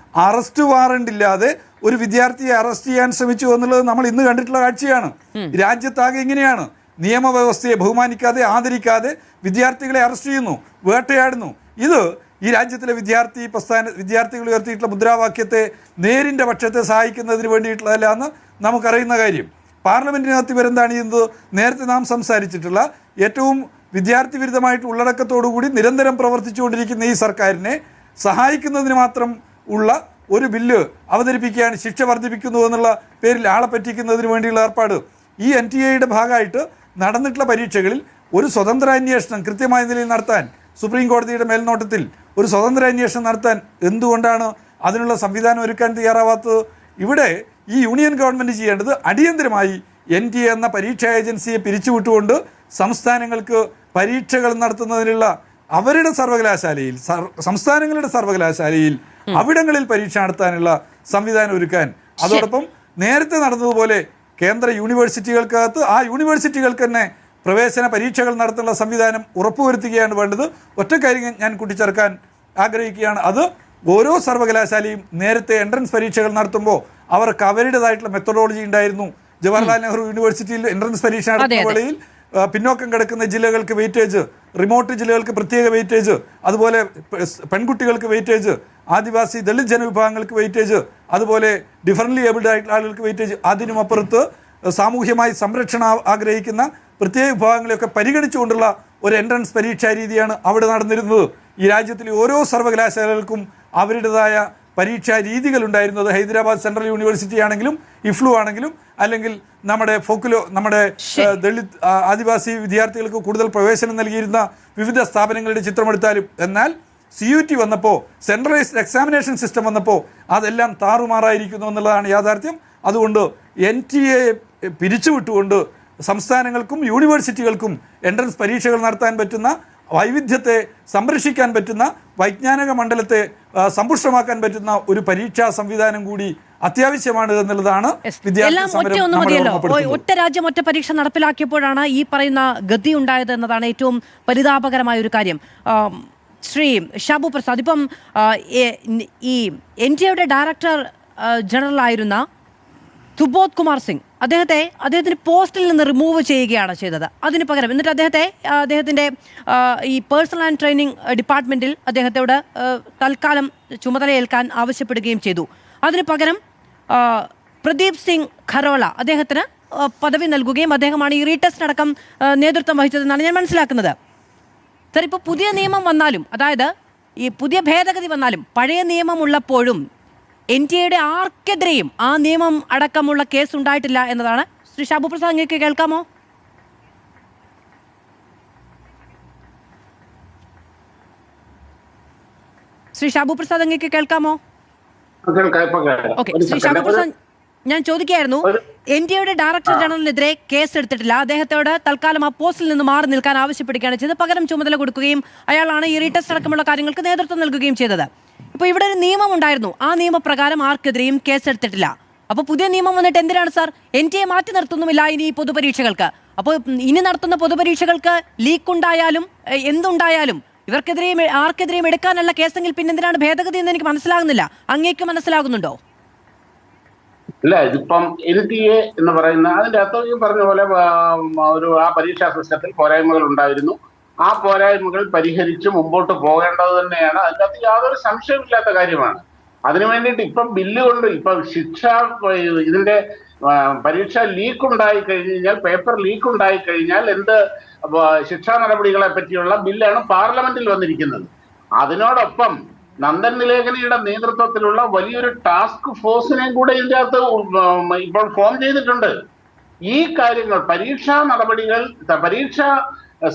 അറസ്റ്റ് വാറണ്ട് ഇല്ലാതെ ഒരു വിദ്യാർത്ഥിയെ അറസ്റ്റ് ചെയ്യാൻ ശ്രമിച്ചു എന്നുള്ളത് നമ്മൾ ഇന്ന് കണ്ടിട്ടുള്ള കാഴ്ചയാണ്. രാജ്യത്താകെ ഇങ്ങനെയാണ്. നിയമവ്യവസ്ഥയെ ബഹുമാനിക്കാതെ ആദരിക്കാതെ വിദ്യാർത്ഥികളെ അറസ്റ്റ് ചെയ്യുന്നു, വേട്ടയാടുന്നു. ഇത് ഈ രാജ്യത്തിലെ വിദ്യാർത്ഥികൾ ഉയർത്തിയിട്ടുള്ള മുദ്രാവാക്യത്തെ നേരിൻ്റെ പക്ഷത്തെ സഹായിക്കുന്നതിന് വേണ്ടിയിട്ടുള്ളതല്ല എന്ന് നമുക്കറിയുന്ന കാര്യം. പാർലമെൻറ്റിനകത്ത് ഇവരെന്താണ് ചെയ്യുന്നത്? നേരത്തെ നാം സംസാരിച്ചിട്ടുള്ള ഏറ്റവും വിദ്യാർത്ഥി വിരുദ്ധമായിട്ട് ഉള്ളടക്കത്തോടുകൂടി നിരന്തരം പ്രവർത്തിച്ചുകൊണ്ടിരിക്കുന്ന ഈ സർക്കാരിനെ സഹായിക്കുന്നതിന് മാത്രം ഉള്ള ഒരു ബില്ല് അവതരിപ്പിക്കുകയാണ്. ശിക്ഷ വർദ്ധിപ്പിക്കുന്നു എന്നുള്ള പേരിൽ ആളെ പറ്റിക്കുന്നതിന് വേണ്ടിയുള്ള ഏർപ്പാട്. ഈ NTA ഭാഗമായിട്ട് നടന്നിട്ടുള്ള പരീക്ഷകളിൽ ഒരു സ്വതന്ത്ര അന്വേഷണം കൃത്യമായ നിലയിൽ നടത്താൻ സുപ്രീം കോടതിയുടെ മേൽനോട്ടത്തിൽ ഒരു സ്വതന്ത്ര അന്വേഷണം നടത്താൻ എന്തുകൊണ്ടാണ് അതിനുള്ള സംവിധാനം ഒരുക്കാൻ തയ്യാറാവാത്തത്? ഇവിടെ ഈ യൂണിയൻ ഗവൺമെൻറ് ചെയ്യേണ്ടത് അടിയന്തരമായി NTA എന്ന പരീക്ഷാ ഏജൻസിയെ പിരിച്ചുവിട്ടുകൊണ്ട് സംസ്ഥാനങ്ങൾക്ക് പരീക്ഷകൾ നടത്തുന്നതിനുള്ള അവരുടെ സർവകലാശാലയിൽ സംസ്ഥാനങ്ങളുടെ സർവകലാശാലയിൽ അവിടങ്ങളിൽ പരീക്ഷ നടത്താനുള്ള സംവിധാനം ഒരുക്കാൻ, അതോടൊപ്പം നേരത്തെ നടന്നതുപോലെ കേന്ദ്ര യൂണിവേഴ്സിറ്റികൾക്കകത്ത് ആ യൂണിവേഴ്സിറ്റികൾക്ക് തന്നെ പ്രവേശന പരീക്ഷകൾ നടത്തുന്ന സംവിധാനം ഉറപ്പുവരുത്തുകയാണ് വേണ്ടത്. ഒറ്റ കാര്യം ഞാൻ കൂട്ടിച്ചേർക്കാൻ ആഗ്രഹിക്കുകയാണ്. അത് ഓരോ സർവകലാശാലയും നേരത്തെ എൻട്രൻസ് പരീക്ഷകൾ നടത്തുമ്പോൾ അവർക്ക് അവരുടേതായിട്ടുള്ള മെത്തഡോളജി ഉണ്ടായിരുന്നു. ജവഹർലാൽ നെഹ്റു യൂണിവേഴ്സിറ്റിയിൽ എൻട്രൻസ് പരീക്ഷ നടത്തുന്ന വേളയിൽ പിന്നോക്കം കിടക്കുന്ന ജില്ലകൾക്ക് വെയിറ്റേജ്, റിമോട്ട് ജില്ലകൾക്ക് പ്രത്യേക വെയിറ്റേജ്, അതുപോലെ പെൺകുട്ടികൾക്ക് വെയിറ്റേജ്, ആദിവാസി ദളിത് ജനവിഭാഗങ്ങൾക്ക് വെയിറ്റേജ്, അതുപോലെ ഡിഫറൻ്റ്ലി ഏബിൾഡ് ആയിട്ടുള്ള ആളുകൾക്ക് വെയിറ്റേജ്. അതിനുമപ്പുറത്ത് സാമൂഹ്യമായി സംരക്ഷണം ആഗ്രഹിക്കുന്ന പ്രത്യേക വിഭാഗങ്ങളെയൊക്കെ പരിഗണിച്ചുകൊണ്ടുള്ള ഒരു എൻട്രൻസ് പരീക്ഷാ രീതിയാണ് അവിടെ നടന്നിരുന്നത്. ഈ രാജ്യത്തിലെ ഓരോ സർവകലാശാലകൾക്കും അവരുടേതായ പരീക്ഷാ രീതികളുണ്ടായിരുന്നു. അത് ഹൈദരാബാദ് സെൻട്രൽ യൂണിവേഴ്സിറ്റി ആണെങ്കിലും ഇഫ്ലു ആണെങ്കിലും അല്ലെങ്കിൽ നമ്മുടെ ദളിത് ആദിവാസി വിദ്യാർത്ഥികൾക്ക് കൂടുതൽ പ്രവേശനം നൽകിയിരുന്ന വിവിധ സ്ഥാപനങ്ങളുടെ ചിത്രമെടുത്താലും. എന്നാൽ CUT വന്നപ്പോൾ, സെൻട്രലൈസ്ഡ് എക്സാമിനേഷൻ സിസ്റ്റം വന്നപ്പോൾ അതെല്ലാം താറുമാറായിരിക്കുന്നു എന്നുള്ളതാണ് യാഥാർത്ഥ്യം. അതുകൊണ്ട് NTA പിരിച്ചുവിട്ടുകൊണ്ട് സംസ്ഥാനങ്ങൾക്കും യൂണിവേഴ്സിറ്റികൾക്കും എൻട്രൻസ് പരീക്ഷകൾ നടത്താൻ പറ്റുന്ന, വൈവിധ്യത്തെ സംരക്ഷിക്കാൻ പറ്റുന്ന, വൈജ്ഞാനിക മണ്ഡലത്തെ സമ്പുഷ്ടമാക്കാൻ പറ്റുന്ന ഒരു പരീക്ഷാ സംവിധാനം കൂടി അത്യാവശ്യമാണ് എന്നുള്ളതാണ് ഒറ്റ രാജ്യം ഒറ്റ പരീക്ഷ നടപ്പിലാക്കിയപ്പോഴാണ് ഈ പറയുന്ന ഗതി ഉണ്ടായത് എന്നതാണ് ഏറ്റവും പരിതാപകരമായ ഒരു കാര്യം. ശ്രീ ഷാബു പ്രസാദ്, ഇപ്പം ഈ NTA ഡയറക്ടർ ജനറൽ ആയിരുന്ന സുബോധ് കുമാർ സിംഗ് അദ്ദേഹത്തിന് പോസ്റ്റിൽ നിന്ന് റിമൂവ് ചെയ്യുകയാണ് ചെയ്തത്. അതിന് പകരം എന്നിട്ട് അദ്ദേഹത്തിൻ്റെ ഈ പേഴ്സണൽ ആൻഡ് ട്രെയിനിങ് ഡിപ്പാർട്ട്മെൻറ്റിൽ അദ്ദേഹത്തോട് തൽക്കാലം ചുമതലയേൽക്കാൻ ആവശ്യപ്പെടുകയും ചെയ്തു. അതിന് പകരം പ്രദീപ് സിംഗ് ഖരോള അദ്ദേഹത്തിന് പദവി നൽകുകയും അദ്ദേഹമാണ് ഈ റീടെസ്റ്റിനടക്കം നേതൃത്വം വഹിച്ചതെന്നാണ് ഞാൻ മനസ്സിലാക്കുന്നത്. സർ, ഇപ്പോൾ പുതിയ നിയമം വന്നാലും, അതായത് ഈ പുതിയ ഭേദഗതി വന്നാലും പഴയ നിയമം ഉള്ളപ്പോഴും NTA ആർക്കെതിരെയും ആ നിയമം അടക്കമുള്ള കേസ് ഉണ്ടായിട്ടില്ല എന്നതാണ്. ശ്രീ ഷാബു പ്രസാദ്, അങ്ങേക്ക് കേൾക്കാമോ? ശ്രീ ഷാബു പ്രസാദ്, അങ്ങേക്ക് കേൾക്കാമോ? ഓക്കെ, ശ്രീ ഷാബു പ്രസാദ്, ഞാൻ ചോദിക്കുകയായിരുന്നു, NTA ഡയറക്ടർ ജനറലിനെതിരെ കേസ് എടുത്തിട്ടില്ല. അദ്ദേഹത്തോട് തൽക്കാലം ആ പോസ്റ്റിൽ നിന്ന് മാറി നിൽക്കാൻ ആവശ്യപ്പെടുകയാണ് ചെയ്തത്. പകരം ചുമതല കൊടുക്കുകയും അയാളാണ് ഈ റീടെസ്റ്റ് അടക്കമുള്ള കാര്യങ്ങൾക്ക് നേതൃത്വം നൽകുകയും ചെയ്തത്. ഇപ്പോൾ ഇവിടെ ഒരു നിയമം ഉണ്ടായിരുന്നു, ആ നിയമപ്രകാരം ആർക്കെതിരെയും കേസെടുത്തിട്ടില്ല. അപ്പോൾ പുതിയ നിയമം വന്നിട്ട് എന്തിനാണ് സാർ? NTA മാറ്റി നിർത്തുന്നുമില്ല ഇനി പൊതുപരീക്ഷകൾക്ക്. അപ്പോൾ ഇനി നടത്തുന്ന പൊതുപരീക്ഷകൾക്ക് ലീക്ക് ഉണ്ടായാലും എന്തുണ്ടായാലും ഇവർക്കെതിരെയും ആർക്കെതിരെയും എടുക്കാനുള്ള കേസെങ്കിൽ പിന്നെന്തിനാണ് ഭേദഗതി എന്ന് എനിക്ക് മനസ്സിലാകുന്നില്ല. അങ്ങേക്ക് മനസ്സിലാകുന്നുണ്ടോ? ഇല്ല, ഇതിപ്പം NTA എന്ന് പറയുന്ന അതിൻ്റെ അകത്ത് ഈ പറഞ്ഞ പോലെ ആ പരീക്ഷാ സിസ്റ്റത്തിൽ പോരായ്മകൾ ഉണ്ടായിരുന്നു. ആ പോരായ്മകൾ പരിഹരിച്ച് മുമ്പോട്ട് പോകേണ്ടത് തന്നെയാണ്. അതിനകത്ത് യാതൊരു സംശയമില്ലാത്ത കാര്യമാണ്. അതിനു വേണ്ടിയിട്ട് ഇപ്പം ബില്ല് കൊണ്ട് ഇപ്പം ഇതിന്റെ പരീക്ഷ ലീക്ക് ഉണ്ടായി കഴിഞ്ഞാൽ, പേപ്പർ ലീക്ക് ഉണ്ടായി കഴിഞ്ഞാൽ എന്ത് ശിക്ഷാ നടപടികളെ പറ്റിയുള്ള ബില്ലാണ് പാർലമെന്റിൽ വന്നിരിക്കുന്നത്. അതിനോടൊപ്പം നന്ദൻ നിലേകനിയുടെ നേതൃത്വത്തിലുള്ള വലിയൊരു ടാസ്ക് ഫോഴ്സിനെയും കൂടെ ഇതിന്റെ അകത്ത് ഇപ്പോൾ ഫോം ചെയ്തിട്ടുണ്ട്. ഈ കാര്യങ്ങൾ, പരീക്ഷാ നടപടികൾ, പരീക്ഷാ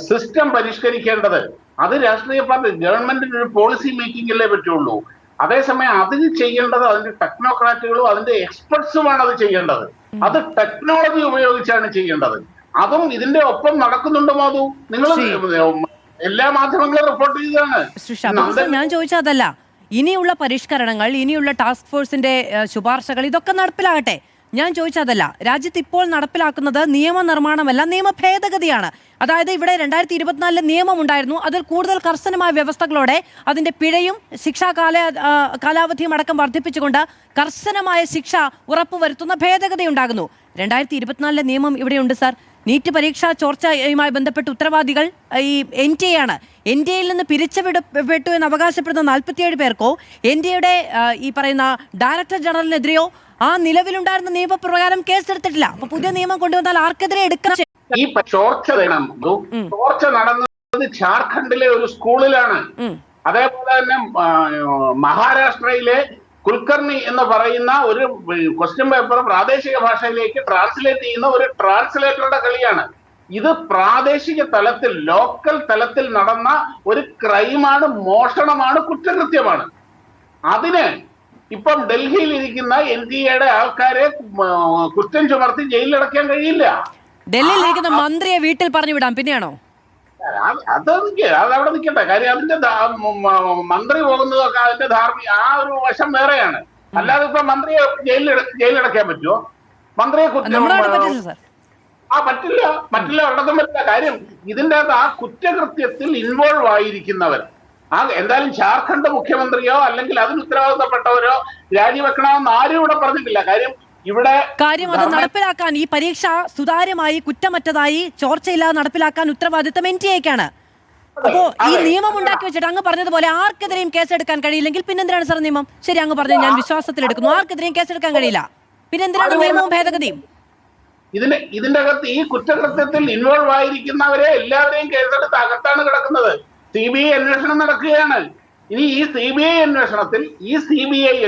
സിസ്റ്റം പരിഷ്കരിക്കേണ്ടത് അത് രാഷ്ട്രീയ പാർട്ടി ഗവൺമെന്റിന് ഒരു പോളിസി മേക്കിങ്ങിലേ പറ്റുള്ളൂ. അതേസമയം അതിന് ചെയ്യേണ്ടത് അതിന്റെ ടെക്നോക്രാറ്റുകളും അതിന്റെ എക്സ്പെർട്സുമാണ് അത് ചെയ്യേണ്ടത്. അത് ടെക്നോളജി ഉപയോഗിച്ചാണ് ചെയ്യേണ്ടത്. അതും ഇതിന്റെ ഒപ്പം നടക്കുന്നുണ്ട്. മാധു, നിങ്ങൾ എല്ലാ മാധ്യമങ്ങളും റിപ്പോർട്ട് ചെയ്തതാണ്. ഞാൻ ചോദിച്ചതല്ല, ഇനിയുള്ള പരിഷ്കരണങ്ങൾ, ഇനിയുള്ള ടാസ്ക് ഫോഴ്സിന്റെ ശുപാർശകൾ ഇതൊക്കെ നടപ്പിലാകട്ടെ. ഞാൻ ചോദിച്ചതല്ല. രാജ്യത്ത് ഇപ്പോൾ നടപ്പിലാക്കുന്നത് നിയമനിർമ്മാണമല്ല, നിയമ ഭേദഗതിയാണ്. അതായത് ഇവിടെ 2024 നിയമം ഉണ്ടായിരുന്നു. അതിൽ കൂടുതൽ കർശനമായ വ്യവസ്ഥകളോടെ അതിന്റെ പിഴയും ശിക്ഷാ കാലാവധിയും അടക്കം വർദ്ധിപ്പിച്ചുകൊണ്ട് കർശനമായ ശിക്ഷ ഉറപ്പുവരുത്തുന്ന ഭേദഗതി ഉണ്ടാകുന്നു. 2024 നിയമം ഇവിടെയുണ്ട് സാർ. നീറ്റ് പരീക്ഷാ ചോർച്ചയുമായി ബന്ധപ്പെട്ട് ഉത്തരവാദികൾ ഈ NTA ആണ്. NTAയിൽ നിന്ന് പിരിച്ചുവിടപ്പെട്ടു എന്ന് അവകാശപ്പെടുന്ന 47 പേർക്കോ NTAയുടെ ഈ പറയുന്ന ഡയറക്ടർ ജനറലിനെതിരെയോ ആ നിലവിലുണ്ടായിരുന്ന നിയമപ്രകാരം കേസെടുത്തിട്ടില്ല. അപ്പൊ പുതിയ നിയമം കൊണ്ടുവന്നാൽ ആർക്കെതിരെ എടുക്കണം? ഈ ചോർച്ച നടന്നത് ജാർഖണ്ഡിലെ ഒരു സ്കൂളിലാണ്. അതേപോലെ തന്നെ മഹാരാഷ്ട്രയിലെ കുൽക്കർണി എന്ന് പറയുന്ന ഒരു ക്വസ്റ്റ്യൻ പേപ്പർ പ്രാദേശിക ഭാഷയിലേക്ക് ട്രാൻസ്ലേറ്റ് ചെയ്യുന്ന ഒരു ട്രാൻസ്ലേറ്ററുടെ കളിയാണ്. ഇത് പ്രാദേശിക തലത്തിൽ, ലോക്കൽ തലത്തിൽ നടന്ന ഒരു ക്രൈമാണ്, മോഷണമാണ്, കുറ്റകൃത്യമാണ്. അതിന് ഇപ്പം ഡൽഹിയിൽ ഇരിക്കുന്ന NTA ആൾക്കാരെ കുറ്റം ചുമർത്തി ജയിലിലടയ്ക്കാൻ കഴിയില്ല. ഡൽഹിയിൽ ഇരിക്കുന്ന മന്ത്രിയെ വീട്ടിൽ പറഞ്ഞു വിടാം, പിന്നെയാണോ? അതവിടെ നിൽക്കട്ടെ. കാര്യം അതിന്റെ മന്ത്രി പോകുന്നതൊക്കെ അതിന്റെ ആ ഒരു വശം വേറെയാണ്. അല്ലാതെ ഇപ്പൊ മന്ത്രിയെ ജയിലിലടയ്ക്കാൻ പറ്റുമോ? മന്ത്രിയെ പറ്റില്ല, ഒരിടത്തും പറ്റില്ല. കാര്യം ഇതിന്റെ അകത്ത് ആ കുറ്റകൃത്യത്തിൽ ഇൻവോൾവ് ആയിരിക്കുന്നവർ, എന്തായാലും ജാർഖണ്ഡ് മുഖ്യമന്ത്രിയോ അല്ലെങ്കിൽ അതിന് ഉത്തരവാദിത്തപ്പെട്ടവരോ രാജിവെക്കണമെന്ന് ആരും ഇവിടെ പറഞ്ഞിട്ടില്ല. കാര്യം അത് നടപ്പിലാക്കാൻ, ഈ പരീക്ഷ സുതാര്യമായി കുറ്റമറ്റതായി ചോർച്ചയില്ലാതെ നടപ്പിലാക്കാൻ ഉത്തരവാദിത്തം NTA-ക്കാണ്. അപ്പോ ഈ നിയമം ഉണ്ടാക്കി വെച്ചിട്ട് അങ്ങ് പറഞ്ഞതുപോലെ ആർക്കെതിരെയും കേസെടുക്കാൻ കഴിയില്ലെങ്കിൽ പിന്നെന്തിനാണ് സാർ നിയമം? ശരി, അങ്ങ് പറഞ്ഞത് ഞാൻ വിശ്വാസത്തിലെടുക്കുന്നു. ആർക്കെതിരെയും കേസെടുക്കാൻ കഴിയില്ല, പിന്നെന്തിനാണ് നിയമവും ഭേദഗതിയും? ഇതിന്റെ അകത്ത് ഈ കുറ്റകൃത്യത്തിൽ ഇൻവോൾവ് ആയിരിക്കുന്നവരെ എല്ലാവരെയും കേസെടുത്ത് അകത്താണ് കിടക്കുന്നത്. CBI അന്വേഷണം നടക്കുകയാണ്. ഇനി ഈ CBI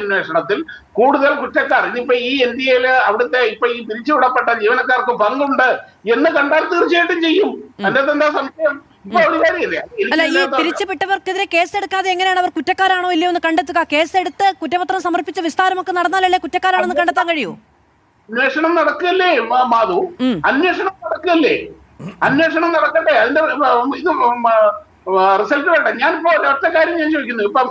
അന്വേഷണത്തിൽ കൂടുതൽ കുറ്റക്കാർ, ഇനിയിപ്പോ ഈ NTA അവിടുത്തെ ഇപ്പൊ ഈ പിരിച്ചുവിടപ്പെട്ട ജീവനക്കാർക്ക് പങ്കുണ്ട് എന്ന് കണ്ടാൽ തീർച്ചയായിട്ടും ചെയ്യും. അതിനകത്ത് എന്താ സംശയം? ഇപ്പൊ ഒരു കാര്യമില്ല. അല്ല, ഈ പിരിച്ചുവിട്ടവർക്കെതിരെ കേസെടുക്കാതെ എങ്ങനെയാണ് അവർ കുറ്റക്കാരാണോ ഇല്ലയോ എന്ന് കണ്ടെത്തുക? കേസെടുത്ത് കുറ്റപത്രം സമർപ്പിച്ച വിസ്താരമൊക്കെ നടന്നാലല്ലേ കുറ്റക്കാരാണെന്ന് കണ്ടെത്താൻ കഴിയൂ? അന്വേഷണം നടക്കല്ലേ മാധു, അന്വേഷണം നടക്കട്ടെ. അതിന്റെ ഇത് റിസൾട്ട് വേണ്ട. ഞാനിപ്പോ ഒറ്റ കാര്യം ഞാൻ ചോദിക്കുന്നു. ഇപ്പം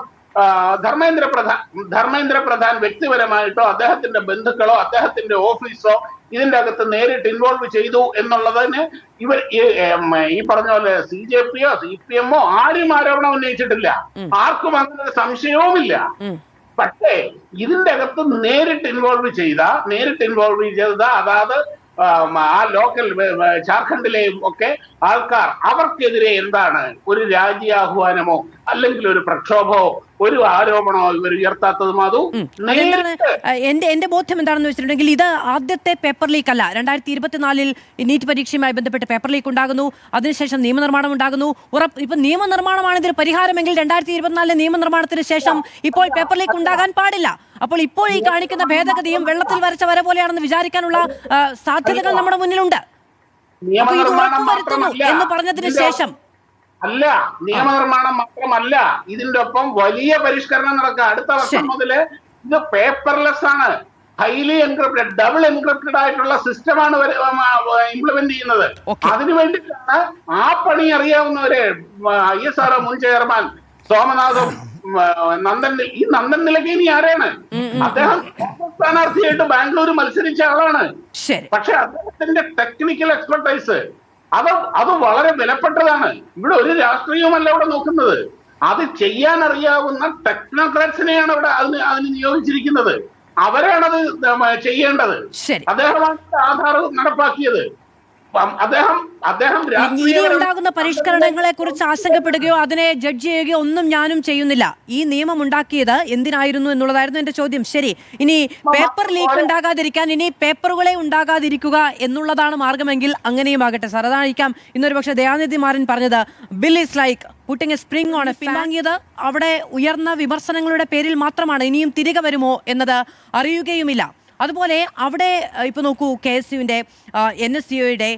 ധർമ്മേന്ദ്ര പ്രധാൻ വ്യക്തിപരമായിട്ടോ അദ്ദേഹത്തിന്റെ ബന്ധുക്കളോ അദ്ദേഹത്തിന്റെ ഓഫീസോ ഇതിന്റെ അകത്ത് നേരിട്ട് ഇൻവോൾവ് ചെയ്തു എന്നുള്ളതിന് ഇവർ ഈ പറഞ്ഞ പോലെ CJP-യോ CPM-ഓ ആരും ആരോപണം ഉന്നയിച്ചിട്ടില്ല. ആർക്കും അങ്ങനെ സംശയവുമില്ല. പക്ഷേ ഇതിന്റെ അകത്ത് നേരിട്ട് ഇൻവോൾവ് ചെയ്ത അതായത് ആ ലോക്കൽ ജാർഖണ്ഡിലെയും ഒക്കെ ആൾക്കാർ, അവർക്കെതിരെ എന്താണ് ഒരു രാജ്യാഹ്വാനമോ അല്ലെങ്കിൽ ഒരു പ്രക്ഷോഭമോ ഒരു ആരോപണമോ ഇവർ ഉയർത്താത്തത്? മാധു, എന്റെ ബോധ്യം എന്താണെന്ന് വെച്ചിട്ടുണ്ടെങ്കിൽ ഇത് ആദ്യത്തെ പേപ്പർ ലീക്ക് അല്ല. 2024 നീറ്റ് പരീക്ഷയുമായി ബന്ധപ്പെട്ട് പേപ്പർ ലീക്ക് ഉണ്ടാകുന്നു, അതിനുശേഷം നിയമനിർമ്മാണം ഉണ്ടാകുന്നു. ഇപ്പൊ നിയമനിർമ്മാണമാണ് ഇതിന് പരിഹാരമെങ്കിൽ 2024 നിയമനിർമ്മാണത്തിന് ശേഷം ഇപ്പോൾ പേപ്പർ ലീക്ക് ഉണ്ടാകാൻ പാടില്ല. അപ്പോൾ ഇപ്പോൾ ഈ കാണിക്കുന്ന ഭേദഗതിയും വെള്ളത്തിൽ വരച്ച വര പോലെയാണെന്ന് വിചാരിക്കാനുള്ള സാധ്യതകൾ നമ്മുടെ മുന്നിലുണ്ട്. അപ്പൊ ഇത് ഉറപ്പുവരുത്തുന്നു എന്ന് പറഞ്ഞതിന് ശേഷം നിയമനിർമ്മാണം മാത്രമല്ല, ഇതിന്റെ ഒപ്പം വലിയ പരിഷ്കരണം നടക്കുക. അടുത്ത വർഷം മുതല് ഇത് പേപ്പർലെസ് ആണ്, ഹൈലി എൻക്രിപ്റ്റഡ്, ഡബിൾ എൻക്രിപ്റ്റഡ് ആയിട്ടുള്ള സിസ്റ്റമാണ് ഇംപ്ലിമെന്റ് ചെയ്യുന്നത്. അതിനു വേണ്ടിയിട്ടാണ് ആ പണി അറിയാവുന്നവരെ ISRO മുൻ ചെയർമാൻ സോമനാഥും നന്ദൻ നിലകേനി ആരാണ്? അദ്ദേഹം സ്ഥാനാർത്ഥിയായിട്ട് ബാംഗ്ലൂർ മത്സരിച്ച ആളാണ്. പക്ഷെ അദ്ദേഹത്തിന്റെ ടെക്നിക്കൽ എക്സ്പെർട്ടൈസ് അത് വളരെ വിലപ്പെട്ടതാണ്. ഇവിടെ ഒരു രാഷ്ട്രീയവുമല്ല ഇവിടെ നോക്കുന്നത്. അത് ചെയ്യാൻ അറിയാവുന്ന ടെക്നോക്രാറ്റ്സിനെയാണ് ഇവിടെ അതിന് അദ്ദേഹം ഇനി ഉണ്ടാകുന്ന പരിഷ്കരണങ്ങളെ കുറിച്ച് ആശങ്കപ്പെടുകയോ അതിനെ ജഡ്ജ് ചെയ്യുകയോ ഒന്നും ഞാനും ചെയ്യുന്നില്ല. ഈ നിയമം ഉണ്ടാക്കിയത് എന്തിനായിരുന്നു എന്നുള്ളതായിരുന്നു എന്റെ ചോദ്യം. ശരി, ഇനി പേപ്പർ ലീക്ക് ഉണ്ടാകാതിരിക്കാൻ ഇനി പേപ്പറുകളെ ഉണ്ടാകാതിരിക്കുക എന്നുള്ളതാണ് മാർഗമെങ്കിൽ അങ്ങനെയും ആകട്ടെ സാർ. അതായിരിക്കാം ഇന്നൊരു പക്ഷേ ദയാനിധി മാരൻ പറഞ്ഞത് bill is like putting a spring on a പിന്നാങ്ങിയത് അവിടെ ഉയർന്ന വിമർശനങ്ങളുടെ പേരിൽ മാത്രമാണ്. ഇനിയും തിരികെ വരുമോ എന്നത് അറിയുകയുമില്ല. അതുപോലെ അവിടെ ഇപ്പോൾ നോക്കൂ, KSUവിൻ്റെ, NSUയുടെ,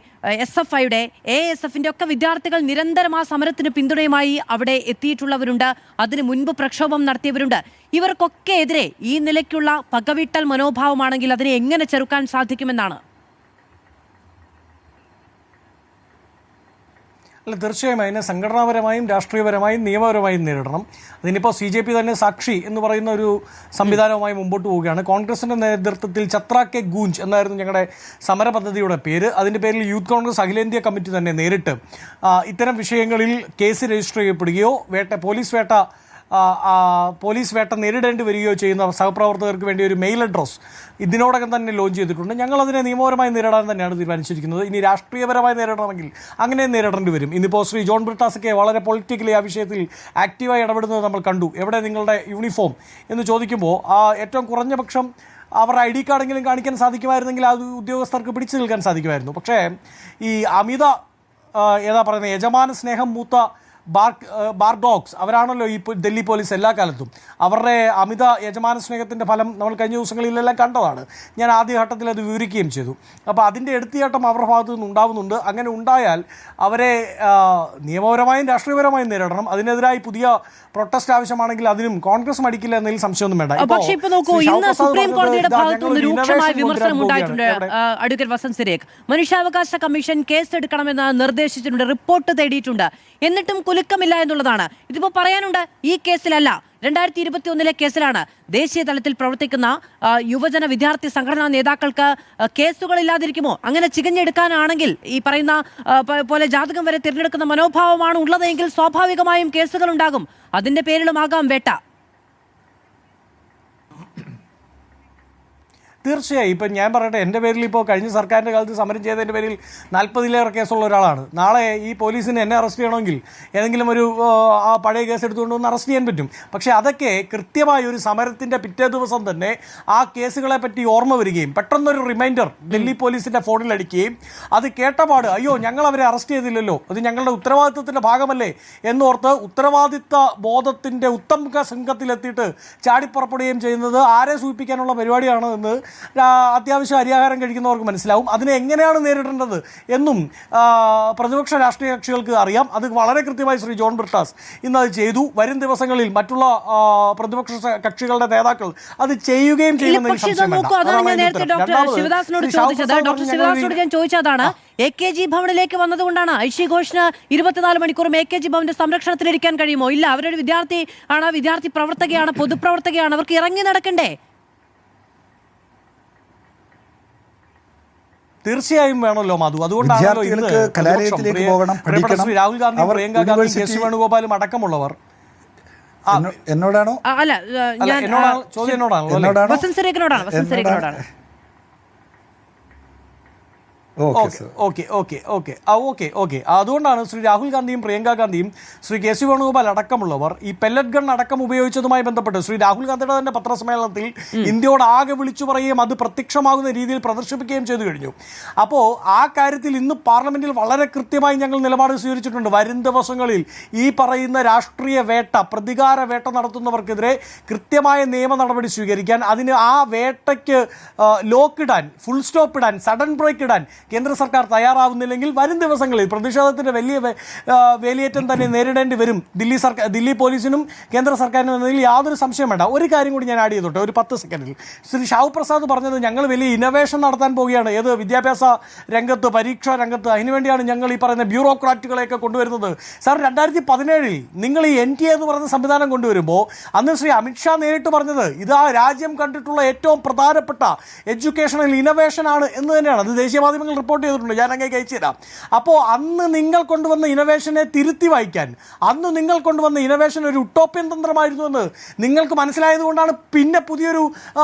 SFIയുടെ, ASFിൻ്റെ ഒക്കെ വിദ്യാർത്ഥികൾ നിരന്തരം ആ സമരത്തിന് പിന്തുണയുമായി അവിടെ എത്തിയിട്ടുള്ളവരുണ്ട്. അതിന് മുൻപ് പ്രക്ഷോഭം നടത്തിയവരുണ്ട്. ഇവർക്കൊക്കെ എതിരെ ഈ നിലയ്ക്കുള്ള പകവീട്ടൽ മനോഭാവമാണെങ്കിൽ അതിനെ എങ്ങനെ ചെറുക്കാൻ സാധിക്കുമെന്നാണ്? അല്ല, തീർച്ചയായും അതിനെ സംഘടനാപരമായും രാഷ്ട്രീയപരമായും നിയമപരമായും നേരിടണം. അതിനിപ്പോൾ CJP തന്നെ സാക്ഷി എന്ന് പറയുന്ന ഒരു സംവിധാനവുമായി മുമ്പോട്ട് പോവുകയാണ്. കോൺഗ്രസിൻ്റെ നേതൃത്വത്തിൽ ഛത്ര കെ ഗൂഞ്ച് എന്നായിരുന്നു ഞങ്ങളുടെ സമര പദ്ധതിയുടെ പേര്. അതിൻ്റെ പേരിൽ യൂത്ത് കോൺഗ്രസ് അഖിലേന്ത്യാ കമ്മിറ്റി തന്നെ നേരിട്ട് ഇത്തരം വിഷയങ്ങളിൽ കേസ് രജിസ്റ്റർ ചെയ്യപ്പെടുകയോ പോലീസ് വേട്ട നേരിടേണ്ടി വരികയോ ചെയ്യുന്ന സഹപ്രവർത്തകർക്ക് വേണ്ടി ഒരു മെയിൽ അഡ്രസ് ഇതിനോടകം തന്നെ ലോഞ്ച് ചെയ്തിട്ടുണ്ട്. ഞങ്ങളതിനെ നിയമപരമായി നേരിടാൻ തന്നെയാണ് തീരുമാനിച്ചിരിക്കുന്നത്. ഇനി രാഷ്ട്രീയപരമായി നേരിടണമെങ്കിൽ അങ്ങനെ നേരിടേണ്ടി വരും. ഇന്നിപ്പോൾ ശ്രീ ജോൺ ബ്രിട്ടാസൊക്കെ വളരെ പൊളിറ്റിക്കലി ആ വിഷയത്തിൽ ആക്റ്റീവായി ഇടപെടുന്നത് നമ്മൾ കണ്ടു. എവിടെ നിങ്ങളുടെ യൂണിഫോം എന്ന് ചോദിക്കുമ്പോൾ ഏറ്റവും കുറഞ്ഞ പക്ഷം അവരുടെ ID കാർഡെങ്കിലും കാണിക്കാൻ സാധിക്കുമായിരുന്നെങ്കിൽ അത് ഉദ്യോഗസ്ഥർക്ക് പിടിച്ചു നിൽക്കാൻ സാധിക്കുമായിരുന്നു. പക്ഷേ ഈ അമിത യജമാന സ്നേഹം മൂത്ത ബാർ ഡോഗ്സ് അവരാണല്ലോ ഈ ഡൽഹി പോലീസ് എല്ലാ കാലത്തും. അവരുടെ അമിത യജമാന സ്നേഹത്തിൻ്റെ ഫലം നമ്മൾ കഴിഞ്ഞ ദിവസങ്ങളിലെല്ലാം കണ്ടതാണ്. ഞാൻ ആദ്യഘട്ടത്തിൽ അത് വിവരിക്കുകയും ചെയ്തു. അപ്പോൾ അതിൻ്റെ എടുത്തിയാട്ടം അവരുടെ ഭാഗത്തു നിന്ന് ഉണ്ടാവുന്നുണ്ട്. അങ്ങനെ ഉണ്ടായാൽ അവരെ നിയമപരമായും രാഷ്ട്രീയപരമായും നേരിടണം. അതിനെതിരായി പുതിയ പ്രൊട്ടസ്റ്റ് ആവശ്യമാണെങ്കിൽ അതിനും കോൺഗ്രസ് മടിക്കില്ല എന്നതിൽ സംശയമൊന്നും വേണ്ട. പക്ഷേ ഇപ്പോൾ നോക്കൂ, ഇന്ന് സുപ്രീം കോടതിയുടെ ഭാഗത്തു നിന്ന് രൂക്ഷമായ വിമർശനം ഉണ്ടായിട്ടുണ്ട്. അഡ്വക്കേറ്റ് വസന്ത് സിരേഖ്, മനുഷ്യാവകാശ കമ്മീഷൻ കേസെടുക്കണമെന്ന് നിർദ്ദേശിച്ചിട്ടുണ്ട്, റിപ്പോർട്ട് തേടിയിട്ടുണ്ട്. എന്നിട്ടും കുലുക്കമില്ല എന്നുള്ളതാണ്. ഇതിപ്പോൾ പറയാനുണ്ട് ഈ കേസിലല്ല, 2021 കേസിലാണ്. ദേശീയ തലത്തിൽ പ്രവർത്തിക്കുന്ന യുവജന വിദ്യാർത്ഥി സംഘടനാ നേതാക്കൾക്ക് കേസുകളില്ലാതിരിക്കുമോ? അങ്ങനെ ചികഞ്ഞെടുക്കാനാണെങ്കിൽ ഈ പറയുന്ന പോലെ ജാതകം വരെ തിരഞ്ഞെടുക്കുന്ന മനോഭാവമാണ് ഉള്ളതെങ്കിൽ സ്വാഭാവികമായും കേസുകൾ ഉണ്ടാകും. അതിന്റെ പേരിലുമാകാം വേട്ട. തീർച്ചയായും. ഇപ്പം ഞാൻ പറയട്ടെ, എൻ്റെ പേരിൽ ഇപ്പോൾ കഴിഞ്ഞ സർക്കാരിൻ്റെ കാലത്ത് സമരം ചെയ്തതിൻ്റെ പേരിൽ 40-ലേറെ കേസുള്ള ഒരാളാണ്. നാളെ ഈ പോലീസിന് എന്നെ അറസ്റ്റ് ചെയ്യണമെങ്കിൽ ഏതെങ്കിലും ഒരു പഴയ കേസ് എടുത്തുകൊണ്ട് വന്ന് അറസ്റ്റ് ചെയ്യാൻ പറ്റും. പക്ഷേ അതൊക്കെ കൃത്യമായി ഒരു സമരത്തിൻ്റെ പിറ്റേ ദിവസം തന്നെ ആ കേസുകളെ പറ്റി ഓർമ്മ വരികയും പെട്ടെന്നൊരു റിമൈൻഡർ ഡൽഹി പോലീസിൻ്റെ ഫോണിൽ അടിക്കുകയും അത് കേട്ടപാട് അയ്യോ ഞങ്ങൾ അവരെ അറസ്റ്റ് ചെയ്തില്ലല്ലോ, അത് ഞങ്ങളുടെ ഉത്തരവാദിത്വത്തിൻ്റെ ഭാഗമല്ലേ എന്നോർത്ത് ഉത്തരവാദിത്ത ബോധത്തിൻ്റെ ഉത്തമ സംഘത്തിലെത്തിയിട്ട് ചാടിപ്പുറപ്പെടുകയും ചെയ്യുന്നത് ആരെ സൂചിപ്പിക്കാനുള്ള പരിപാടിയാണ് എന്ന് അത്യാവശ്യം അരിയാഹാരം കഴിക്കുന്നവർക്ക് മനസ്സിലാവും. അതിനെ എങ്ങനെയാണ് നേരിടേണ്ടത് എന്നും പ്രതിപക്ഷ രാഷ്ട്രീയ കക്ഷികൾക്ക് അറിയാം. അത് വളരെ കൃത്യമായി ശ്രീ ജോൺ ബ്രിട്ടാസ് ഇന്ന് അത് ചെയ്തു. വരും ദിവസങ്ങളിൽ മറ്റുള്ള പ്രതിപക്ഷ കക്ഷികളുടെ നേതാക്കൾ അത് ചെയ്യുകയും ചെയ്യുമെന്ന് ചോദിച്ചതാണ്. AKG ഭവനിലേക്ക് വന്നതുകൊണ്ടാണ് ഐഷി ഘോഷിന് 24 മണിക്കൂറും AKG ഭവന്റെ സംരക്ഷണത്തിലിരിക്കാൻ കഴിയുമോ? ഇല്ല, അവരൊരു വിദ്യാർത്ഥി ആണ്, വിദ്യാർത്ഥി പ്രവർത്തകയാണ്, പൊതുപ്രവർത്തകയാണ്, അവർക്ക് ഇറങ്ങി നടക്കണ്ടേ? തീർച്ചയായും വേണമല്ലോ മധു. അതുകൊണ്ടാണല്ലോ ഇന്ന് രാഹുൽ ഗാന്ധി, പ്രിയങ്ക ഗാന്ധി, KC വേണുഗോപാലും അടക്കമുള്ളവർ എന്നോടാണോ? അല്ല, ചോദ്യം എന്നോടാണോ? വസന്ത് സിരേഖിനോടാണ്. ഓക്കെ. അതുകൊണ്ടാണ് ശ്രീ രാഹുൽ ഗാന്ധിയും പ്രിയങ്ക ഗാന്ധിയും ശ്രീ KC വേണുഗോപാൽ അടക്കമുള്ളവർ ഈ പെല്ലറ്റ് ഗൺ അടക്കം ഉപയോഗിച്ചതുമായി ബന്ധപ്പെട്ട് ശ്രീ രാഹുൽ ഗാന്ധിയുടെ തന്നെ പത്രസമ്മേളനത്തിൽ ഇന്ത്യയോട് ആകെ വിളിച്ചു പറയുകയും അത് പ്രത്യക്ഷമാകുന്ന രീതിയിൽ പ്രദർശിപ്പിക്കുകയും ചെയ്തു കഴിഞ്ഞു. അപ്പോൾ ആ കാര്യത്തിൽ ഇന്ന് പാർലമെന്റിൽ വളരെ കൃത്യമായി ഞങ്ങൾ നിലപാട് സ്വീകരിച്ചിട്ടുണ്ട്. വരും ദിവസങ്ങളിൽ ഈ പറയുന്ന രാഷ്ട്രീയ വേട്ട, പ്രതികാര വേട്ട നടത്തുന്നവർക്കെതിരെ കൃത്യമായ നിയമ നടപടി സ്വീകരിക്കാൻ, അതിന് ആ വേട്ടയ്ക്ക് ലോക്കിടാൻ, ഫുൾ സ്റ്റോപ്പ് ഇടാൻ, സഡൻ ബ്രേക്ക് ഇടാൻ കേന്ദ്ര സർക്കാർ തയ്യാറാവുന്നില്ലെങ്കിൽ വരും ദിവസങ്ങളിൽ പ്രതിഷേധത്തിന്റെ വലിയ വേലിയേറ്റം തന്നെ നേരിടേണ്ടി വരും ദില്ലി പോലീസിനും കേന്ദ്ര സർക്കാരിനും എന്നതിൽ യാതൊരു സംശയം വേണ്ട. ഒരു കാര്യം കൂടി ഞാൻ ആഡ് ചെയ്തോട്ടെ, ഒരു 10 സെക്കൻഡിൽ. ശ്രീ ഷാഹു പ്രസാദ് പറഞ്ഞത് ഞങ്ങൾ വലിയ ഇന്നോവേഷൻ നടത്താൻ പോവുകയാണ്, ഏത് വിദ്യാഭ്യാസ രംഗത്ത്, പരീക്ഷാ രംഗത്ത്, അതിനുവേണ്ടിയാണ് ഞങ്ങൾ ഈ പറയുന്ന ബ്യൂറോക്രാറ്റുകളെയൊക്കെ കൊണ്ടുവരുന്നത്. സാർ, 2017 നിങ്ങൾ ഈ NTA എന്ന് പറയുന്ന സംവിധാനം കൊണ്ടുവരുമ്പോൾ അന്ന് ശ്രീ അമിത്ഷാ നേരിട്ട് പറഞ്ഞത് ഇത് ആ രാജ്യം കണ്ടിട്ടുള്ള ഏറ്റവും പ്രധാനപ്പെട്ട എഡ്യൂക്കേഷണൽ ഇന്നോവേഷൻ ആണ് എന്ന് തന്നെയാണ്. അത് ദേശീയ മാധ്യമങ്ങൾ മാധ്യമങ്ങൾ റിപ്പോർട്ട് ചെയ്തിട്ടുണ്ട്, ഞാൻ അങ്ങേക്ക് അയച്ചു തരാം. അപ്പോൾ അന്ന് നിങ്ങൾ കൊണ്ടുവന്ന ഇന്നോവേഷനെ തിരുത്തി വായിക്കാൻ, അന്ന് നിങ്ങൾ കൊണ്ടുവന്ന ഇന്നോവേഷൻ ഒരു ഉട്ടോപ്യൻ തന്ത്രമായിരുന്നു എന്ന് നിങ്ങൾക്ക് മനസ്സിലായതുകൊണ്ടാണ് പിന്നെ പുതിയൊരു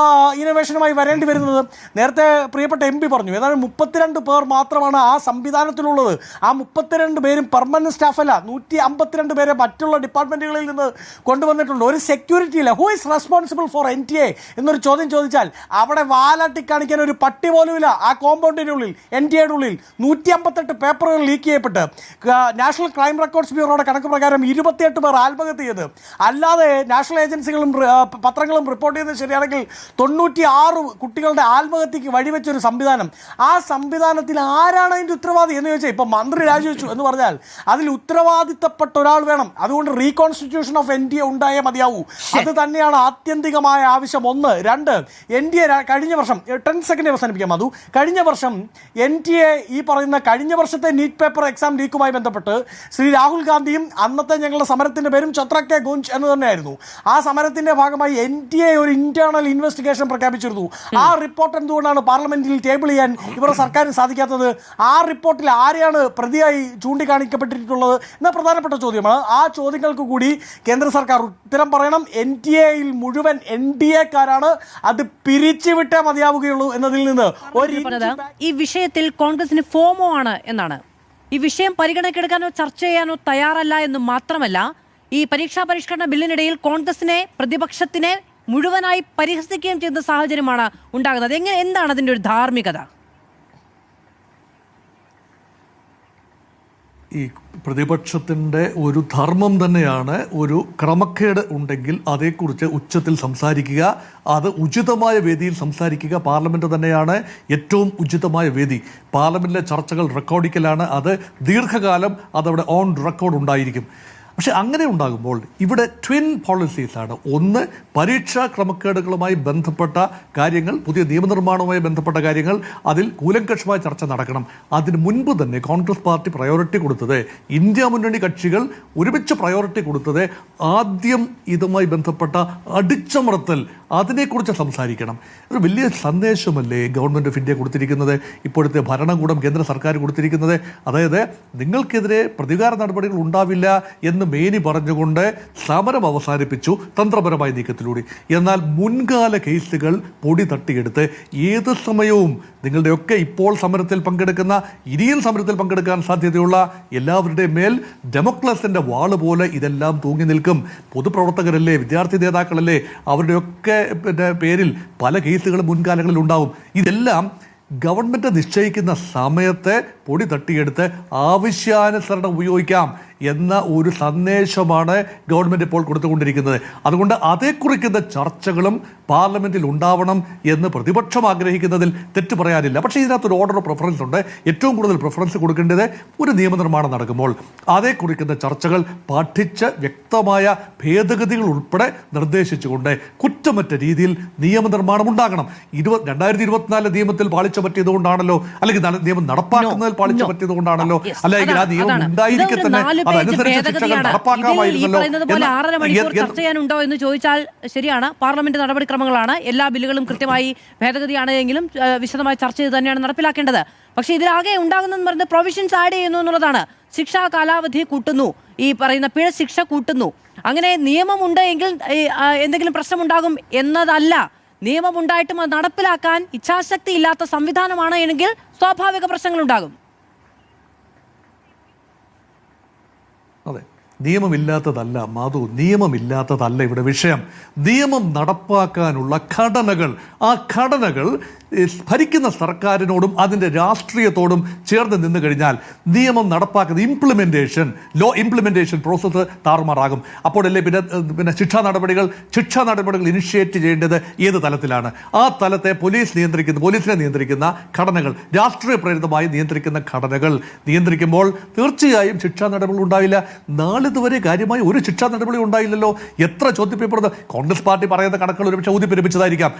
ഇന്നോവേഷനുമായി വരേണ്ടി വരുന്നത്. നേരത്തെ പ്രിയപ്പെട്ട MP പറഞ്ഞു ഏതാണ്ട് 32 പേർ മാത്രമാണ് ആ സംവിധാനത്തിലുള്ളത്. ആ 32 പേരും പെർമനന്റ് സ്റ്റാഫല്ല, 152 പേരെ മറ്റുള്ള ഡിപ്പാർട്ട്മെന്റുകളിൽ നിന്ന് കൊണ്ടുവന്നിട്ടുണ്ട്. ഒരു സെക്യൂരിറ്റി ഇല്ല. Who is responsible for NTA എന്നൊരു ചോദ്യം ചോദിച്ചാൽ അവിടെ വാലാട്ടി കാണിക്കാൻ ഒരു പട്ടി പോലും ഇല്ല. ആ കോമ്പൗണ്ടിനുള്ളിൽ NTAയുടെ ഉള്ളിൽ 158 പേപ്പറുകൾ ലീക്ക് ചെയ്യപ്പെട്ട് നാഷണൽ ക്രൈം റെക്കോർഡ്സ് ബ്യൂറോയുടെ കണക്ക് പ്രകാരം 28 പേർ ആത്മഹത്യ ചെയ്ത്, അല്ലാതെ നാഷണൽ ഏജൻസികളും പത്രങ്ങളും റിപ്പോർട്ട് ചെയ്യുന്നത് ശരിയാണെങ്കിൽ 96 കുട്ടികളുടെ ആത്മഹത്യക്ക് വഴിവെച്ചൊരു സംവിധാനം. ആ സംവിധാനത്തിൽ ആരാണ് അതിൻ്റെ ഉത്തരവാദി എന്ന് ചോദിച്ചാൽ ഇപ്പം മന്ത്രി രാജിവെച്ചു എന്ന് പറഞ്ഞാൽ അതിൽ ഉത്തരവാദിത്തപ്പെട്ട ഒരാൾ വേണം. അതുകൊണ്ട് റീകോൺസ്റ്റിറ്റ്യൂഷൻ ഓഫ് NTA ഉണ്ടായേ മതിയാവൂ. അത് തന്നെയാണ് ആത്യന്തികമായ ആവശ്യം. 1. 2, NTA കഴിഞ്ഞ വർഷം 10 സെക്കൻഡ് അവസാനിപ്പിക്കാം മധു. കഴിഞ്ഞ വർഷം NTA ഈ പറയുന്ന കഴിഞ്ഞ വർഷത്തെ നീറ്റ് പേപ്പർ എക്സാം ലീക്കുമായി ബന്ധപ്പെട്ട് ശ്രീ രാഹുൽ ഗാന്ധിയും അന്നത്തെ ഞങ്ങളുടെ സമരത്തിന്റെ പേരും ഛത്രക്കെ ഗുഞ്ച് എന്ന് തന്നെയായിരുന്നു. ആ സമരത്തിന്റെ ഭാഗമായി NTA ഒരു ഇന്റേണൽ ഇൻവെസ്റ്റിഗേഷൻ പ്രഖ്യാപിച്ചിരുന്നു. ആ റിപ്പോർട്ട് എന്തുകൊണ്ടാണ് പാർലമെന്റിൽ ടേബിൾ ചെയ്യാൻ ഇവരുടെ സർക്കാരിന് സാധിക്കാത്തത്? ആ റിപ്പോർട്ടിൽ ആരെയാണ് പ്രതിയായി ചൂണ്ടിക്കാണിക്കപ്പെട്ടിട്ടുള്ളത് എന്ന പ്രധാനപ്പെട്ട ചോദ്യമാണ്. ആ ചോദ്യങ്ങൾക്ക് കൂടി കേന്ദ്ര സർക്കാർ ഉത്തരം പറയണം. NTAയിൽ മുഴുവൻ NDAക്കാരാണ്, അത് പിരിച്ചുവിട്ടേ മതിയാവുകയുള്ളൂ എന്നതിൽ നിന്ന് ഈ വിഷയത്തിൽ കോൺഗ്രസിന് ഫോമോ ആണ് എന്നാണ്. ഈ വിഷയം പരിഗണനയ്ക്കെടുക്കാനോ ചർച്ച ചെയ്യാനോ തയ്യാറല്ല എന്ന് മാത്രമല്ല, ഈ പരീക്ഷാ പരിഷ്കരണ ബില്ലിനിടയിൽ കോൺഗ്രസിനെ, പ്രതിപക്ഷത്തിനെ മുഴുവനായി പരിഹസിക്കുകയും ചെയ്യുന്ന സാഹചര്യമാണ് ഉണ്ടാകുന്നത്. എന്താണ് അതിൻ്റെ ഒരു ധാർമ്മികത? ഈ പ്രതിപക്ഷത്തിൻ്റെ ഒരു ധർമ്മം തന്നെയാണ് ഒരു ക്രമക്കേട് ഉണ്ടെങ്കിൽ അതേക്കുറിച്ച് ഉച്ചത്തിൽ സംസാരിക്കുക, അത് ഉചിതമായ വേദിയിൽ സംസാരിക്കുക. പാർലമെൻറ്റ് തന്നെയാണ് ഏറ്റവും ഉചിതമായ വേദി. പാർലമെൻറ്റിലെ ചർച്ചകൾ റെക്കോർഡിക്കലാണ്, അത് ദീർഘകാലം അതവിടെ ഓൺ റെക്കോർഡ് ഉണ്ടായിരിക്കും. പക്ഷെ അങ്ങനെ ഉണ്ടാകുമ്പോൾ ഇവിടെ ട്വിൻ പോളിസീസാണ്. ഒന്ന്, പരീക്ഷാ ക്രമക്കേടുകളുമായി ബന്ധപ്പെട്ട കാര്യങ്ങൾ, പുതിയ നിയമനിർമ്മാണവുമായി ബന്ധപ്പെട്ട കാര്യങ്ങൾ, അതിൽ കൂലങ്കഷമായ ചർച്ച നടക്കണം. അതിന് മുൻപ് തന്നെ കോൺഗ്രസ് പാർട്ടി പ്രയോറിറ്റി കൊടുത്തത്, ഇന്ത്യ മുന്നണി കക്ഷികൾ ഒരുമിച്ച് പ്രയോറിറ്റി കൊടുത്തത് ആദ്യം ഇതുമായി ബന്ധപ്പെട്ട അടിച്ചമർത്തൽ, അതിനെക്കുറിച്ച് സംസാരിക്കണം. ഒരു വലിയ സന്ദേശമല്ലേ ഗവൺമെൻറ് ഓഫ് ഇന്ത്യ കൊടുത്തിരിക്കുന്നത്, ഇപ്പോഴത്തെ ഭരണകൂടം, കേന്ദ്ര സർക്കാർ കൊടുത്തിരിക്കുന്നത്? അതായത് നിങ്ങൾക്കെതിരെ പ്രതികാര നടപടികൾ ഉണ്ടാവില്ല എന്ന് മേനി പറഞ്ഞുകൊണ്ട് സമരം അവസാനിപ്പിച്ചു തന്ത്രപരമായ നീക്കത്തിലൂടെ. എന്നാൽ മുൻകാല കേസുകൾ പൊടി തട്ടിയെടുത്ത് ഏത് സമയവും നിങ്ങളുടെയൊക്കെ ഇപ്പോൾ സമരത്തിൽ പങ്കെടുക്കുന്ന, ഇനിയും സമരത്തിൽ പങ്കെടുക്കാൻ സാധ്യതയുള്ള എല്ലാവരുടെയും മേൽ ഡെമോക്രസിൻ്റെ വാള് പോലെ ഇതെല്ലാം തൂങ്ങി നിൽക്കും. പൊതുപ്രവർത്തകരല്ലേ, വിദ്യാർത്ഥി നേതാക്കളല്ലേ, അവരുടെയൊക്കെ പേരിൽ പല കേസുകളും മുൻകാലങ്ങളിൽ ഉണ്ടാവും. ഇതെല്ലാം ഗവൺമെൻറ് നിശ്ചയിക്കുന്ന സമയത്ത് പൊടി തട്ടിയെടുത്ത് ആവശ്യാനുസരണം ഉപയോഗിക്കാം എന്ന ഒരു സന്ദേശമാണ് ഗവൺമെൻറ് ഇപ്പോൾ കൊടുത്തുകൊണ്ടിരിക്കുന്നത്. അതുകൊണ്ട് അതേക്കുറിക്കുന്ന ചർച്ചകളും പാർലമെൻറ്റിൽ ഉണ്ടാവണം എന്ന് പ്രതിപക്ഷം ആഗ്രഹിക്കുന്നതിൽ തെറ്റ് പറയാനില്ല. പക്ഷേ ഇതിനകത്തൊരു ഓർഡർ ഓഫ് പ്രിഫറൻസ് ഉണ്ട്. ഏറ്റവും കൂടുതൽ പ്രിഫറൻസ് കൊടുക്കേണ്ടത് ഒരു നിയമനിർമ്മാണം നടക്കുമ്പോൾ അതേക്കുറിക്കുന്ന ചർച്ചകൾ പഠിച്ച് വ്യക്തമായ ഭേദഗതികൾ ഉൾപ്പെടെ നിർദ്ദേശിച്ചുകൊണ്ട് കുറ്റമറ്റ രീതിയിൽ നിയമനിർമ്മാണം ഉണ്ടാകണം. 2024 നിയമത്തിൽ പാളിച്ച പറ്റിയതുകൊണ്ടാണല്ലോ, അല്ലെങ്കിൽ നിയമം നടപ്പാക്കുന്നതിൽ പാളിച്ച പറ്റിയതുകൊണ്ടാണല്ലോ, അല്ലെങ്കിൽ ആ നിയമം ഉണ്ടായിരിക്കെ തന്നെ ചർച്ച ചെയ്യാനുണ്ടോ എന്ന് ചോദിച്ചാൽ ശരിയാണ്, പാർലമെന്റ് നടപടിക്രമങ്ങളാണ്. എല്ലാ ബില്ലുകളും കൃത്യമായി ഭേദഗതിയാണ് എങ്കിലും വിശദമായി ചർച്ച ചെയ്ത് തന്നെയാണ് നടപ്പിലാക്കേണ്ടത്. പക്ഷേ ഇതിലാകെ ഉണ്ടാകുന്നതെന്ന് പറയുന്നത് പ്രൊവിഷൻസ് ആഡ് ചെയ്യുന്നു എന്നുള്ളതാണ്. ശിക്ഷാ കാലാവധി കൂട്ടുന്നു, ഈ പറയുന്ന പിഴ ശിക്ഷ കൂട്ടുന്നു. അങ്ങനെ നിയമമുണ്ട് എങ്കിൽ എന്തെങ്കിലും പ്രശ്നമുണ്ടാകും എന്നതല്ല. നിയമമുണ്ടായിട്ടും അത് നടപ്പിലാക്കാൻ ഇച്ഛാശക്തി ഇല്ലാത്ത സംവിധാനമാണ് എങ്കിൽ സ്വാഭാവിക പ്രശ്നങ്ങളുണ്ടാകും. അതെ, നിയമമില്ലാത്തതല്ല മാധു, നിയമമില്ലാത്തതല്ല ഇവിടെ വിഷയം. നിയമം നടപ്പാക്കാനുള്ള ഘടനകൾ, ആ ഘടനകൾ ഭരിക്കുന്ന സർക്കാരിനോടും അതിൻ്റെ രാഷ്ട്രീയത്തോടും ചേർന്ന് നിന്ന് കഴിഞ്ഞാൽ നിയമം നടപ്പാക്കുന്ന ലോ ഇംപ്ലിമെൻറ്റേഷൻ പ്രോസസ്സ് താറുമാറാകും. അപ്പോഴല്ലേ പിന്നെ ശിക്ഷാ നടപടികൾ ഇനിഷ്യേറ്റ് ചെയ്യേണ്ടത് ഏത് തലത്തിലാണ്? ആ തലത്തെ പോലീസിനെ നിയന്ത്രിക്കുന്ന ഘടനകൾ, രാഷ്ട്രീയ പ്രേരിതമായി നിയന്ത്രിക്കുന്ന ഘടനകൾ നിയന്ത്രിക്കുമ്പോൾ തീർച്ചയായും ശിക്ഷാ നടപടികൾ ഉണ്ടാവില്ല. നാളിതുവരെ കാര്യമായി ഒരു ശിക്ഷാ നടപടി ഉണ്ടായില്ലല്ലോ. എത്ര ചോദ്യപേപ്പർ കോൺഗ്രസ് പാർട്ടി പറയുന്ന കണക്കുകൾ ഒരുപക്ഷെ ഊതിപ്പെരുപ്പിച്ചതായിരിക്കാം.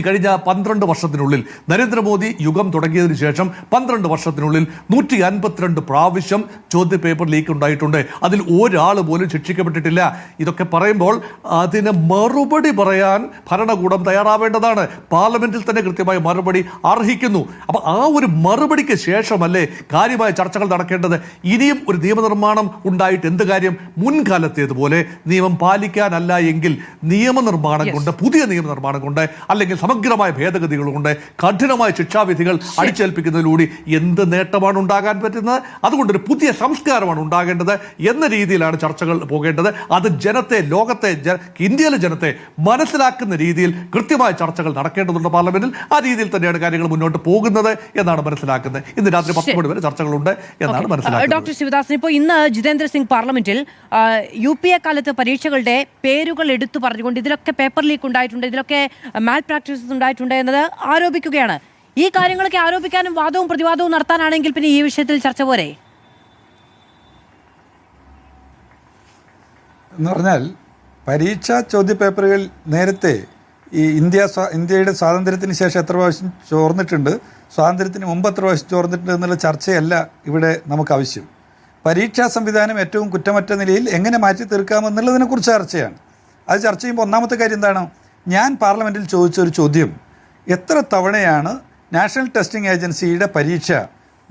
കഴിഞ്ഞ 12 വർഷത്തിനുള്ളിൽ വർഷത്തിനുള്ളിൽ നരേന്ദ്രമോദി യുഗം തുടങ്ങിയതിനു ശേഷം 12 വർഷത്തിനുള്ളിൽ 152 പ്രാവശ്യം ചോദ്യപേപ്പർ ലീക്ക് ഉണ്ടായിട്ടുണ്ട്. അതിൽ ഒരാൾ പോലും ശിക്ഷിക്കപ്പെട്ടിട്ടില്ല. ഇതൊക്കെ പറയുമ്പോൾ അതിന് മറുപടി പറയാൻ ഭരണകൂടം തയ്യാറാവേണ്ടതാണ്. പാർലമെന്റിൽ തന്നെ കൃത്യമായ മറുപടി അർഹിക്കുന്നു. അപ്പോൾ ആ ഒരു മറുപടിക്ക് ശേഷമല്ലേ കാര്യമായ ചർച്ചകൾ നടക്കേണ്ടത്. ഇനിയും ഒരു നിയമനിർമ്മാണം ഉണ്ടായിട്ട് എന്ത് കാര്യം? മുൻകാലത്തേതുപോലെ നിയമം പാലിക്കാനല്ല എങ്കിൽ നിയമനിർമ്മാണം കൊണ്ട്, പുതിയ നിയമനിർമ്മാണം കൊണ്ട്, അല്ലെങ്കിൽ സമഗ്രമായ ഭേദഗതികൾ കൊണ്ട്, കഠിനമായ ശിക്ഷാവിധികൾ അടിച്ചേൽപ്പിക്കുന്നതിലൂടെ എന്ത് നേട്ടമാണ് ഉണ്ടാകാൻ പറ്റുന്നത്? അതുകൊണ്ടൊരു പുതിയ സംസ്കാരമാണ് ഉണ്ടാകേണ്ടത് എന്ന രീതിയിലാണ് ചർച്ചകൾ പോകേണ്ടത്. അത് ജനത്തെ, ലോകത്തെ, ഇന്ത്യയിലെ ജനത്തെ മനസ്സിലാക്കുന്ന രീതിയിൽ കൃത്യമായ ചർച്ചകൾ നടക്കേണ്ടതുണ്ട് പാർലമെന്റിൽ. ആ രീതിയിൽ തന്നെയാണ് കാര്യങ്ങൾ മുന്നോട്ട് പോകുന്നത് എന്നാണ് മനസ്സിലാക്കുന്നത്. ഇന്ന് രാത്രി 10 മണി വരെ ചർച്ചകളുണ്ട് എന്നാണ് മനസ്സിലാക്കുന്നത്. ഡോക്ടർ ശിവദാസൻ, ഇപ്പോൾ ഇന്ന് ജിതേന്ദ്ര സിംഗ് പാർലമെന്റിൽ UPA കാലത്ത് പരീക്ഷകളുടെ പേരുകൾ എടുത്തു പറഞ്ഞുകൊണ്ട് ഇതിലൊക്കെ പേപ്പർ ലീക്ക് ഉണ്ടായിട്ടുണ്ട്, ഇതിലൊക്കെ മാൽ പ്രാക്ടീസസ് ഉണ്ടായിട്ടുണ്ട് എന്നത് ആരോപിക്കുകയാണ്. ഈ കാര്യങ്ങളൊക്കെ ആരോപിക്കാനും വാദവും പ്രതിവാദവും നടത്താനാണെങ്കിൽ പിന്നെ ഈ വിഷയത്തിൽ ചർച്ച പോരെ? എന്ന് പറഞ്ഞാൽ പരീക്ഷാ ചോദ്യപേപ്പറുകൾ നേരത്തെ ഈ ഇന്ത്യയുടെ സ്വാതന്ത്ര്യത്തിന് ശേഷം എത്ര പ്രാവശ്യം ചോർന്നിട്ടുണ്ട്, സ്വാതന്ത്ര്യത്തിന് മുമ്പ് എത്ര പ്രാവശ്യം ചോർന്നിട്ടുണ്ട് എന്നുള്ള ചർച്ചയല്ല ഇവിടെ നമുക്ക് ആവശ്യം. പരീക്ഷാ സംവിധാനം ഏറ്റവും കുറ്റമറ്റ നിലയിൽ എങ്ങനെ മാറ്റി തീർക്കാമെന്നുള്ളതിനെക്കുറിച്ച് ചർച്ചയാണ്. അത് ചർച്ച ചെയ്യുമ്പോൾ ഒന്നാമത്തെ കാര്യം എന്താണ്? ഞാൻ പാർലമെൻറ്റിൽ ചോദിച്ചൊരു ചോദ്യം, എത്ര തവണയാണ് നാഷണൽ ടെസ്റ്റിംഗ് ഏജൻസിയുടെ പരീക്ഷ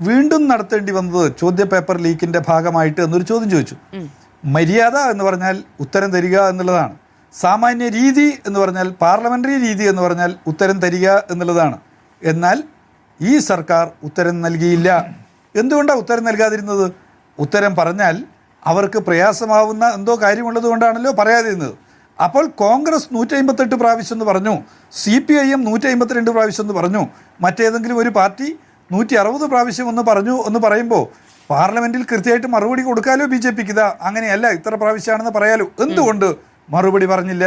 വീണ്ടും നടത്തേണ്ടി വന്നത് ചോദ്യപേപ്പർ ലീക്കിൻ്റെ ഭാഗമായിട്ട് എന്നൊരു ചോദ്യം ചോദിച്ചു. മര്യാദ എന്ന് പറഞ്ഞാൽ ഉത്തരം തരിക എന്നുള്ളതാണ്. സാമാന്യ രീതി എന്ന് പറഞ്ഞാൽ, പാർലമെൻ്ററി രീതി എന്ന് പറഞ്ഞാൽ ഉത്തരം തരിക എന്നുള്ളതാണ്. എന്നാൽ ഈ സർക്കാർ ഉത്തരം നൽകിയില്ല. എന്തുകൊണ്ടാണ് ഉത്തരം നൽകാതിരുന്നത്? ഉത്തരം പറഞ്ഞാൽ അവർക്ക് പ്രയാസമാവുന്ന എന്തോ കാര്യമുള്ളത് കൊണ്ടാണല്ലോ പറയാതിരുന്നത്. അപ്പോൾ കോൺഗ്രസ് 158 പ്രാവശ്യം എന്ന് പറഞ്ഞു, CPIM 152 പ്രാവശ്യം എന്ന് പറഞ്ഞു, മറ്റേതെങ്കിലും ഒരു പാർട്ടി 160 പ്രാവശ്യം എന്ന് പറഞ്ഞു എന്ന് പറയുമ്പോൾ പാർലമെൻറ്റിൽ കൃത്യമായിട്ട് മറുപടി കൊടുക്കാലോ BJPക്ക്. ഇതാ അങ്ങനെയല്ല, ഇത്ര പ്രാവശ്യമാണെന്ന് പറയാലോ. എന്തുകൊണ്ട് മറുപടി പറഞ്ഞില്ല?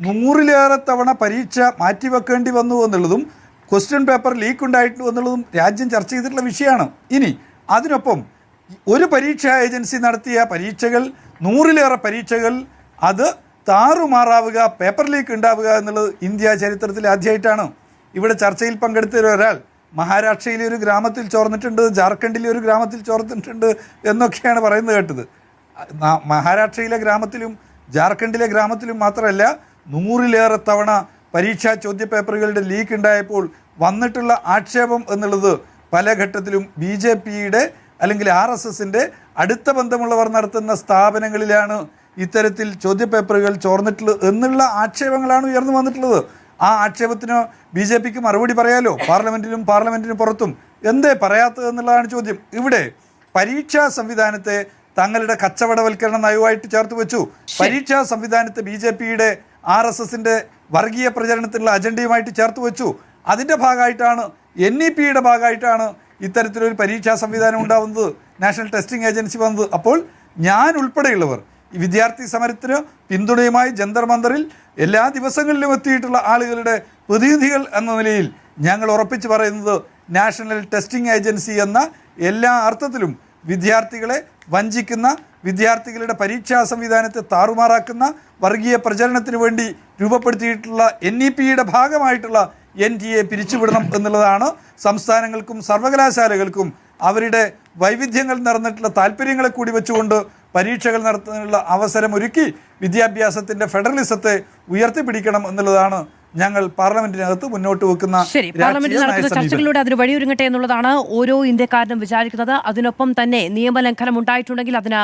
100-ലേറെ തവണ പരീക്ഷ മാറ്റിവെക്കേണ്ടി വന്നു എന്നുള്ളതും ക്വസ്റ്റ്യൻ പേപ്പർ ലീക്ക് ഉണ്ടായിട്ടു എന്നുള്ളതും രാജ്യം ചർച്ച ചെയ്തിട്ടുള്ള വിഷയമാണ്. ഇനി അതിനൊപ്പം ഒരു പരീക്ഷാ ഏജൻസി നടത്തിയ പരീക്ഷകൾ, 100-ലേറെ പരീക്ഷകൾ, അത് താറുമാറാവുക, പേപ്പർ ലീക്ക് ഉണ്ടാവുക എന്നുള്ളത് ഇന്ത്യ ചരിത്രത്തിൽ ആദ്യമായിട്ടാണ്. ഇവിടെ ചർച്ചയിൽ പങ്കെടുത്ത ഒരാൾ മഹാരാഷ്ട്രയിലെ ഒരു ഗ്രാമത്തിൽ ചോർന്നിട്ടുണ്ട്, ജാർഖണ്ഡിലെ ഒരു ഗ്രാമത്തിൽ ചോർന്നിട്ടുണ്ട് എന്നൊക്കെയാണ് പറയുന്നത് കേട്ടത്. മഹാരാഷ്ട്രയിലെ ഗ്രാമത്തിലും ജാർഖണ്ഡിലെ ഗ്രാമത്തിലും മാത്രമല്ല, 100-ലേറെ തവണ പരീക്ഷാ ചോദ്യപേപ്പറുകളുടെ ലീക്ക് ഉണ്ടായപ്പോൾ വന്നിട്ടുള്ള ആക്ഷേപം എന്നുള്ളത് പല ഘട്ടത്തിലും BJPയുടെ അല്ലെങ്കിൽ RSSൻ്റെ അടുത്ത ബന്ധമുള്ളവർ നടത്തുന്ന സ്ഥാപനങ്ങളിലാണ് ഇത്തരത്തിൽ ചോദ്യപേപ്പറുകൾ ചോർന്നിട്ടുള്ളത് എന്നുള്ള ആക്ഷേപങ്ങളാണ് ഉയർന്നു വന്നിട്ടുള്ളത്. ആ ആക്ഷേപത്തിന് BJPക്ക് മറുപടി പറയാലോ, പാർലമെന്റിനും പുറത്തും. എന്തേ പറയാത്തത് എന്നുള്ളതാണ് ചോദ്യം. ഇവിടെ പരീക്ഷാ സംവിധാനത്തെ തങ്ങളുടെ കച്ചവടവൽക്കരണ നയവുമായിട്ട് ചേർത്ത് വെച്ചു. പരീക്ഷാ സംവിധാനത്തെ BJPയുടെ RSSൻ്റെ വർഗീയ പ്രചരണത്തിനുള്ള അജണ്ടയുമായിട്ട് ചേർത്ത് വെച്ചു. അതിൻ്റെ ഭാഗമായിട്ടാണ്, NEPയുടെ ഭാഗമായിട്ടാണ് ഇത്തരത്തിലൊരു പരീക്ഷാ സംവിധാനം ഉണ്ടാവുന്നത്, നാഷണൽ ടെസ്റ്റിംഗ് ഏജൻസി വന്നത്. അപ്പോൾ ഞാൻ ഉൾപ്പെടെയുള്ളവർ ഈ വിദ്യാർത്ഥി സമരത്തിന് പിന്തുണയുമായി ജന്തർ മന്ദറിൽ എല്ലാ ദിവസങ്ങളിലും എത്തിയിട്ടുള്ള ആളുകളുടെ പ്രതിനിധികൾ എന്ന നിലയിൽ ഞങ്ങൾ ഉറപ്പിച്ച് പറയുന്നത്, നാഷണൽ ടെസ്റ്റിംഗ് ഏജൻസി എന്ന എല്ലാ അർത്ഥത്തിലും വിദ്യാർത്ഥികളെ വഞ്ചിക്കുന്ന, വിദ്യാർത്ഥികളുടെ പരീക്ഷാ സംവിധാനത്തെ താറുമാറാക്കുന്ന വർഗീയ പ്രചരണത്തിന് വേണ്ടി രൂപപ്പെടുത്തിയിട്ടുള്ള NEPയുടെ ഭാഗമായിട്ടുള്ള NTA പിരിച്ചുവിടണം എന്നുള്ളതാണ് സംസ്ഥാനങ്ങൾക്കും സർവകലാശാലകൾക്കും അവരുടെ വൈവിധ്യങ്ങൾ നിറഞ്ഞിട്ടുള്ള താല്പര്യങ്ങളെ കൂടി വെച്ചുകൊണ്ട് പരീക്ഷകൾ നടത്തുന്നതിനുള്ള അവസരം ഒരുക്കി വിദ്യാഭ്യാസത്തിൻ്റെ ഫെഡറലിസത്തെ ഉയർത്തിപ്പിടിക്കണം എന്നുള്ളതാണ് ഞങ്ങൾ പാർലമെന്റിനകത്ത് മുന്നോട്ട് വെക്കുന്ന. ശരി, പാർലമെന്റിൽ നടക്കുന്ന ചർച്ചകളിലൂടെ അതിന് വഴിയൊരുങ്ങട്ടെ എന്നുള്ളതാണ് ഓരോ ഇന്ത്യക്കാരനും വിചാരിക്കുന്നത്. അതിനൊപ്പം തന്നെ നിയമലംഘനം ഉണ്ടായിട്ടുണ്ടെങ്കിൽ അതിന്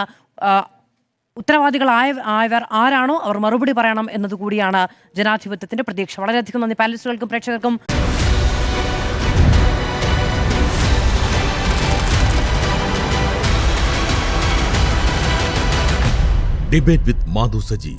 ഉത്തരവാദികളായവർ ആരാണോ അവർ മറുപടി പറയണം എന്നതുകൂടിയാണ് ജനാധിപത്യത്തിന്റെ പ്രതീക്ഷ. വളരെയധികം നന്ദി പാനലിസ്റ്റുകൾക്കും പ്രേക്ഷകർക്കും. Debate with Madhu Saji.